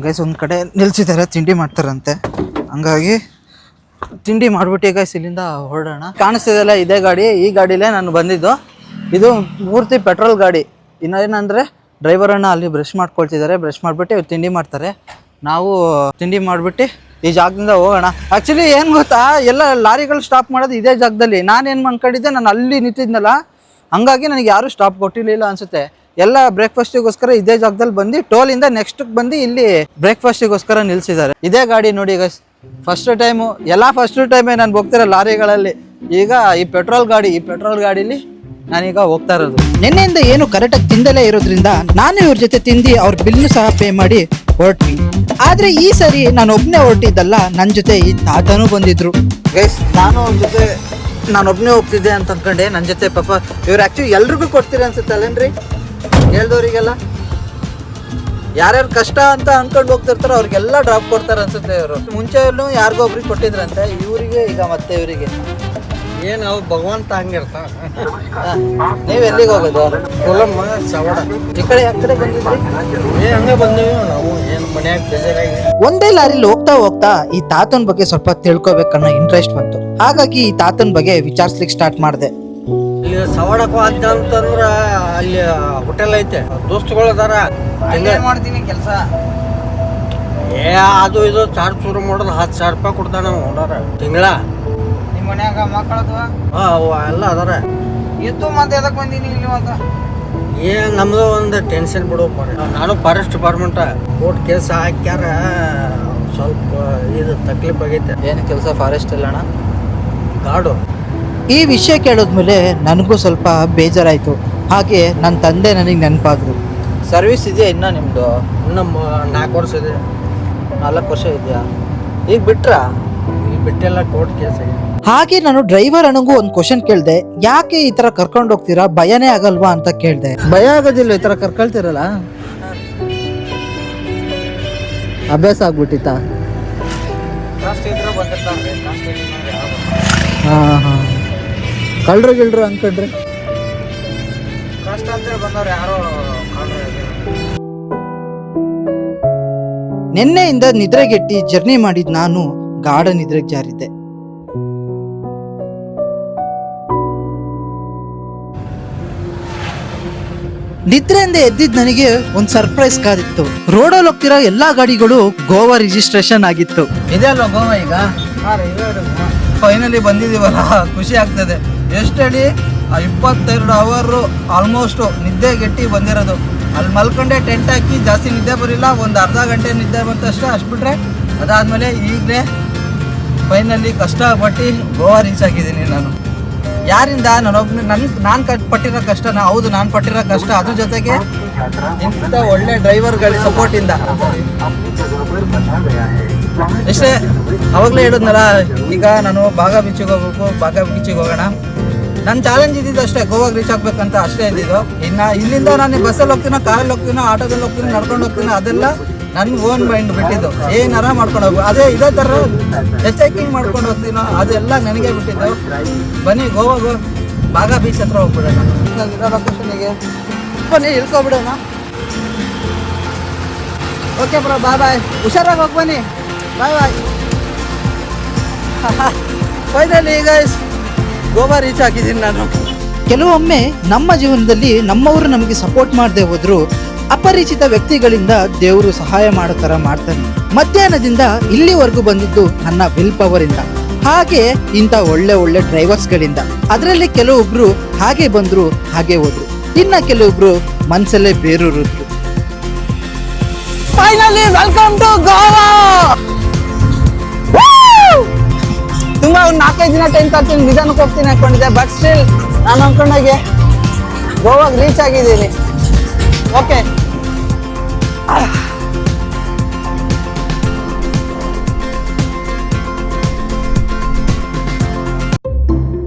ಗೈಸ್ ಒಂದು ಕಡೆ ನಿಲ್ಸಿದ್ದಾರೆ, ತಿಂಡಿ ಮಾಡ್ತಾರಂತೆ. ಹಂಗಾಗಿ ತಿಂಡಿ ಮಾಡ್ಬಿಟ್ಟು ಗೈಸ್ ಇಲ್ಲಿಂದ ಹೊರಡೋಣ. ಕಾಣಿಸ್ತಿದೆಲ್ಲ ಇದೇ ಗಾಡಿ. ಈ ಗಾಡಿಲೇ ನಾನು ಬಂದಿದ್ದು. ಇದು ಪೂರ್ತಿ ಪೆಟ್ರೋಲ್ ಗಾಡಿ. ಇನ್ನೇನಂದರೆ ಡ್ರೈವರನ್ನು ಅಲ್ಲಿ ಬ್ರಷ್ ಮಾಡ್ಕೊಳ್ತಿದ್ದಾರೆ. ಬ್ರಷ್ ಮಾಡಿಬಿಟ್ಟು ತಿಂಡಿ ಮಾಡ್ತಾರೆ. ನಾವು ತಿಂಡಿ ಮಾಡಿಬಿಟ್ಟು ಈ ಜಾಗದಿಂದ ಹೋಗೋಣ. ಆಕ್ಚುಲಿ ಏನ್ ಗೊತ್ತಾ, ಎಲ್ಲ ಲಾರಿಗಳು ಸ್ಟಾಪ್ ಮಾಡೋದು ಇದೇ ಜಾಗದಲ್ಲಿ. ನಾನೇನ್ ಅನ್ಕೊಂಡಿದ್ದೆ, ನಾನು ಅಲ್ಲಿ ನಿಂತಿದ್ನಲ್ಲ, ಹಂಗಾಗಿ ನನಗೆ ಯಾರು ಸ್ಟಾಪ್ ಕೊಟ್ಟಿರ್ಲಿಲ್ಲ ಅನ್ಸುತ್ತೆ. ಎಲ್ಲ ಬ್ರೇಕ್ಫಾಸ್ಟಿಗೋಸ್ಕರ ಇದೇ ಜಾಗದಲ್ಲಿ ಬಂದು ಟೋಲಿಂದ ನೆಕ್ಸ್ಟ್ ಬಂದು ಇಲ್ಲಿ ಬ್ರೇಕ್ಫಾಸ್ಟಿಗೋಸ್ಕರ ನಿಲ್ಸಿದ್ದಾರೆ. ಇದೇ ಗಾಡಿ ನೋಡಿ ಗೈಸ್, ಫಸ್ಟ್ ಟೈಮು ಫಸ್ಟ್ ಟೈಮೇ ನಾನು ಹೋಗ್ತಿರೋ ಲಾರಿಗಳಲ್ಲಿ. ಈಗ ಈ ಪೆಟ್ರೋಲ್ ಗಾಡಿಲಿ ನಾನೀಗ ಹೋಗ್ತಾ ಇರೋದು. ನಿನ್ನೆಯಿಂದ ಏನು ಕರೆಕ್ಟಾಗಿ ತಿಂದಲೇ ಇರೋದ್ರಿಂದ ನಾನು ಇವ್ರ ಜೊತೆ ತಿಂದು ಅವ್ರ ಬಿಲ್ನು ಸಹ ಪೇ ಮಾಡಿ ಹೊರಟ್ವಿ. ಆದ್ರೆ ಈ ಸರಿ ನಾನು ಒಬ್ನೇ ಹೊರಟಿದ್ದಲ್ಲ, ನನ್ನ ಜೊತೆ ಈ ತಾತನೂ ಬಂದಿದ್ರು. ಗೈಸ್ ನಾನು ಒಬ್ನೇ ಹೋಗ್ತಿದ್ದೆ ಅಂತ ಅನ್ಕೊಂಡೆ. ನನ್ನ ಜೊತೆ ಪಾಪ ಇವ್ರು ಆಕ್ಚುಲಿ ಎಲ್ರಿಗೂ ಕೊಡ್ತೀರಿ ಅನ್ಸುತ್ತೆ ಅಲ್ಲೇನ್ರಿ, ಹೇಳ್ದವ್ರಿಗೆಲ್ಲ ಯಾರ್ಯಾರು ಕಷ್ಟ ಅಂತ ಅನ್ಕೊಂಡು ಹೋಗ್ತಿರ್ತಾರೋ ಅವ್ರಿಗೆಲ್ಲ ಡ್ರಾಪ್ ಕೊಡ್ತಾರೆ ಅನ್ಸುತ್ತೆ. ಇವರು ಮುಂಚೆ ಯಾರಿಗೋ ಒಬ್ರಿಗೆ ಕೊಟ್ಟಿದ್ರಂತೆ, ಇವರಿಗೆ ಈಗ ಮತ್ತೆ ಇವರಿಗೆ. ಏನು ಭಗವಂತ ಹಂಗಿರ್ತ. ನೀವ್ ಎಲ್ಲಿಗೆ ಹೋಗೋದು? ಸವಡ ಈ ಕಡೆ ಯಾವ ಕಡೆ ಬಂದಿದ್ರಿ? ಹಂಗೆ ಬಂದೀವಿ ನಾವು. ಏನು ಮನ್ಯಾಗ ಬೇಜಾರಾಗಿ ಒಂದೇ ಲಾರಿಲಿ ಹೋಗ್ತಾ ಈ ತಾತನ ಬಗ್ಗೆ ಸ್ವಲ್ಪ ತಿಳ್ಕೊಬೇಕನ್ನೋ ಇಂಟ್ರೆಸ್ಟ್ ಬಂತು. ಹಾಗಾಗಿ ಈ ತಾತನ ಬಗ್ಗೆ ವಿಚಾರಿಸ್ಲಿಕ್ಕೆ ಸ್ಟಾರ್ಟ್ ಮಾಡಿದೆ. ಇಲ್ಲಿ ಸವಡಕ್ಕೂ ಅಂತಂದ್ರ ಅಲ್ಲಿ ಹೋಟೆಲ್ ಐತೆ, ದೋಸ್ತುಗಳು ಅದಾರ. ಮಾಡ್ತೀನಿ ಕೆಲಸ. ಅದು ಇದು ಚಾರ್ಜ್ ಶುರು ಮಾಡೋದು 10,000 ರೂಪಾಯಿ ಕೊಡ್ತಾನ ಓನರ್ ತಿಂಗಳ. ನಿಮ್ಮ ಮನ್ಯಾಗ ಮಕ್ಕಳದು ಎಲ್ಲ ಅದಾರ. ಎದ್ದು ಮತ್ತೆ ಎದಕ್ ಬಂದೀನಿ ಇಲ್ಲಿ ಅಂತ? ನಮ್ದು ಒಂದು ಟೆನ್ಷನ್ ಬಿಡು. ನಾನು ಫಾರೆಸ್ಟ್ ಡಿಪಾರ್ಟ್ಮೆಂಟ್ ಕೋರ್ಟ್ ಕೇಸ್ ಹಾಕ್ಯಾರ, ಸ್ವಲ್ಪ ಇದು ತಕ್ಲೀಫ್ ಆಗೈತೆ. ಏನು ಕೆಲಸ ಫಾರೆಸ್ಟ್ ಅಲ್ಲಣ್ಣ? ಗಾಡು. ಈ ವಿಷಯ ಕೇಳೋದ್ಮೇಲೆ ನನಗೂ ಸ್ವಲ್ಪ ಬೇಜಾರಾಯ್ತು. ಹಾಗೆ ನನ್ನ ತಂದೆ ನನಗೆ ನೆನಪಾದ್ರು. ಸರ್ವಿಸ್ ಇದೆಯಾ ಇನ್ನ ನಿಮ್ದು? ನಮ್ಮ 4 ವರ್ಷ ಇದೆ. 4 ವರ್ಷ ಇದೆಯಾ? ಈಗ ಬಿಟ್ರಾ? ಇಲ್ಲಿ ಬಿಟ್ಟೆಲ್ಲ ಕೋರ್ಟ್ ಕೇಸ್ ಆಗಿದೆ. ಹಾಗೆ ನಾನು ಡ್ರೈವರ್ ಅಣ್ಣಂಗೂ ಒಂದು ಕ್ವಶನ್ ಕೇಳಿದೆ, ಯಾಕೆ ಈ ತರ ಕರ್ಕೊಂಡು ಹೋಗ್ತೀರಾ, ಭಯನೇ ಆಗಲ್ವಾ ಅಂತ ಕೇಳಿದೆ. ಭಯ ಆಗೋದಿಲ್ಲ ಈ ತರ ಕರ್ಕೊಳ್ತಿರಲ್ಲ? ಅಭ್ಯಾಸ ಆಗ್ಬಿಟ್ಟಿತ್ತ? ಕಳ್ರು ಅನ್ಕೊಂಡ್ರಿ ಕಷ್ಟ ಅಂತ ಬಂದವ್ರು ಯಾರೋ. ನಿನ್ನೆಯಿಂದ ನಿದ್ರೆಗೆಟ್ಟಿ ಜರ್ನಿ ಮಾಡಿದ್ ನಾನು ಗಾಢ ನಿದ್ರೆಗೆ ಜಾರಿದ್ದೆ. ನಿದ್ರೆಯಿಂದ ಎದ್ದಿದ್ ನನಗೆ ಒಂದ್ ಸರ್ಪ್ರೈಸ್ ಕಾದಿತ್ತು. ರೋಡಲ್ಲಿ ಹೋಗ್ತಿರೋ ಎಲ್ಲಾ ಗಾಡಿಗಳು ಗೋವಾ ರಿಜಿಸ್ಟ್ರೇಷನ್ ಆಗಿತ್ತು. ಇದೆ ಅಲ್ವಾ ಗೋವಾ ಈಗ? ಫೈನಲಿ ಬಂದಿದೀವಲ್ಲ, ಖುಷಿ ಆಗ್ತದೆ. ಎಷ್ಟು ಹೇಳಿ, 22 ಅವರ್ ಆಲ್ಮೋಸ್ಟ್ ನಿದ್ದೆಗೆಟ್ಟಿ ಬಂದಿರೋದು. ಅಲ್ಲಿ ಮಲ್ಕೊಂಡೆ ಟೆಂಟ್ ಹಾಕಿ, ಜಾಸ್ತಿ ನಿದ್ದೆ ಬರಿಲ್ಲ, ಒಂದು ಅರ್ಧ ಗಂಟೆ ನಿದ್ದೆ ಬಂತಷ್ಟೇ, ಅಷ್ಟು ಬಿಟ್ರೆ. ಅದಾದಮೇಲೆ ಈಗಲೇ ಫೈನಲಿ ಕಷ್ಟಪಟ್ಟು ಗೋವಾ ರೀಚ್ ಆಗಿದ್ದೀನಿ ನಾನು. ಯಾರಿಂದ? ನಾನು ಪಟ್ಟಿರೋ ಕಷ್ಟನ? ಹೌದು, ನಾನು ಪಟ್ಟಿರೋ ಕಷ್ಟ. ಅದ್ರ ಜೊತೆಗೆ ಇಂಥ ಒಳ್ಳೆ ಡ್ರೈವರ್ಗಳ ಸಪೋರ್ಟಿಂದ. ಎಷ್ಟೇ ಅವಾಗಲೇ ಹೇಳಿದ್ನಲ್ಲ, ಈಗ ನಾನು ಬಾಗಾ ಬೀಚಿಗೆ ಹೋಗ್ಬೇಕು, ಬಾಗಾ ಬೀಚಿಗೆ ಹೋಗೋಣ. ನನ್ನ ಚಾಲೆಂಜ್ ಇದ್ದಿದ್ದು ಅಷ್ಟೇ, ಗೋವಾಗ ರೀಚ್ ಆಗ್ಬೇಕಂತ ಅಷ್ಟೇ ಇದ್ದಿದ್ದು. ಇನ್ನು ಇಲ್ಲಿಂದ ನಾನು ಬಸ್ಸಲ್ಲಿ ಹೋಗ್ತೀನೋ, ಕಾರಲ್ಲಿ ಹೋಗ್ತೀನೋ, ಆಟೋದಲ್ಲಿ ಹೋಗ್ತೀನಿ, ನಡ್ಕೊಂಡು ಹೋಗ್ತೀನಿ, ಅದೆಲ್ಲ ನನ್ನ ಓನ್ ಮೈಂಡ್ ಬಿಟ್ಟಿದ್ದು. ಏನಾರ ಮಾಡ್ಕೊಂಡು ಹೋಗ್ಬೋದು. ಇದೇ ಥರ ಹೆಚ್ಚಾಕಿಂಗ್ ಮಾಡ್ಕೊಂಡು ಹೋಗ್ತೀನೋ ಅದೆಲ್ಲ ನನಗೆ ಬಿಟ್ಟಿದ್ದು. ಬನ್ನಿ ಗೋವಾಗ ಬಾಗಾ ಬೀಚ್ ಹತ್ರ ಹೋಗ್ಬಿಡೋಣ. ನಾನು ಲೊಕೇಶನಿಗೆ ಬನ್ನಿ, ಇಳ್ಕೊಬಿಡೋಣ. ಓಕೆ ಬ್ರೋ, ಬಾಯ್. ಹುಷಾರಾಗಿ ಹೋಗಿ ಬನ್ನಿ. ಬಾಯ್. ಫೈನಲಿ ಗೈಸ್ ಗೋವಾ ರೀಚ್ ಆಗಿದ್ದೀನಿ ನಾನು. ಕೆಲವೊಮ್ಮೆ ನಮ್ಮ ಜೀವನದಲ್ಲಿ ನಮ್ಮವರು ನಮಗೆ ಸಪೋರ್ಟ್ ಮಾಡದೆ ಹೋದ್ರು ಅಪರಿಚಿತ ವ್ಯಕ್ತಿಗಳಿಂದ ದೇವರು ಸಹಾಯ ಮಾಡೋ ಥರ ಮಾಡ್ತಾನೆ. ಮಧ್ಯಾಹ್ನದಿಂದ ಇಲ್ಲಿವರೆಗೂ ಬಂದಿದ್ದು ನನ್ನ ವಿಲ್ ಪವರ್ ಇಂದ, ಹಾಗೆ ಇಂಥ ಒಳ್ಳೆ ಡ್ರೈವರ್ಸ್ಗಳಿಂದ. ಅದರಲ್ಲಿ ಕೆಲವೊಬ್ರು ಹಾಗೆ ಬಂದ್ರು, ಹಾಗೆ ಹೋದ್ರು. ಇನ್ನ ಕೆಲವೊಬ್ರು ಮನಸ್ಸಲ್ಲೇ ಬೇರೂರಿದ್ರು. Finally welcome to Goa. ತುಂಬಾ ಒಂದು 4-5 ದಿನ ಟೈಮ್ ತರ್ತೀನಿ, ನಿಧಾನಕ್ಕೆ ಹೋಗ್ತೀನಿ ಅನ್ಕೊಂಡಿದ್ದೆ. ಬಟ್ ಸ್ಟಿಲ್ ನಾನು ಅನ್ಕೊಂಡಾಗೆ ಗೋವಾಗ ರೀಚ್ ಆಗಿದ್ದೀನಿ. ಓಕೆ,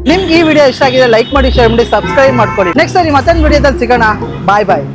ನಿಮ್ಗೆ ಈ ವಿಡಿಯೋ ಇಷ್ಟ ಆಗಿದೆ ಲೈಕ್ ಮಾಡಿ, ಶೇರ್ ಮಾಡಿ, ಸಬ್ಸ್ಕ್ರೈಬ್ ಮಾಡ್ಕೊಳ್ಳಿ. ನೆಕ್ಸ್ಟ್ ಸರಿ ಮತ್ತೊಂದು ವಿಡಿಯೋದಲ್ಲಿ ಸಿಗೋಣ. ಬಾಯ್.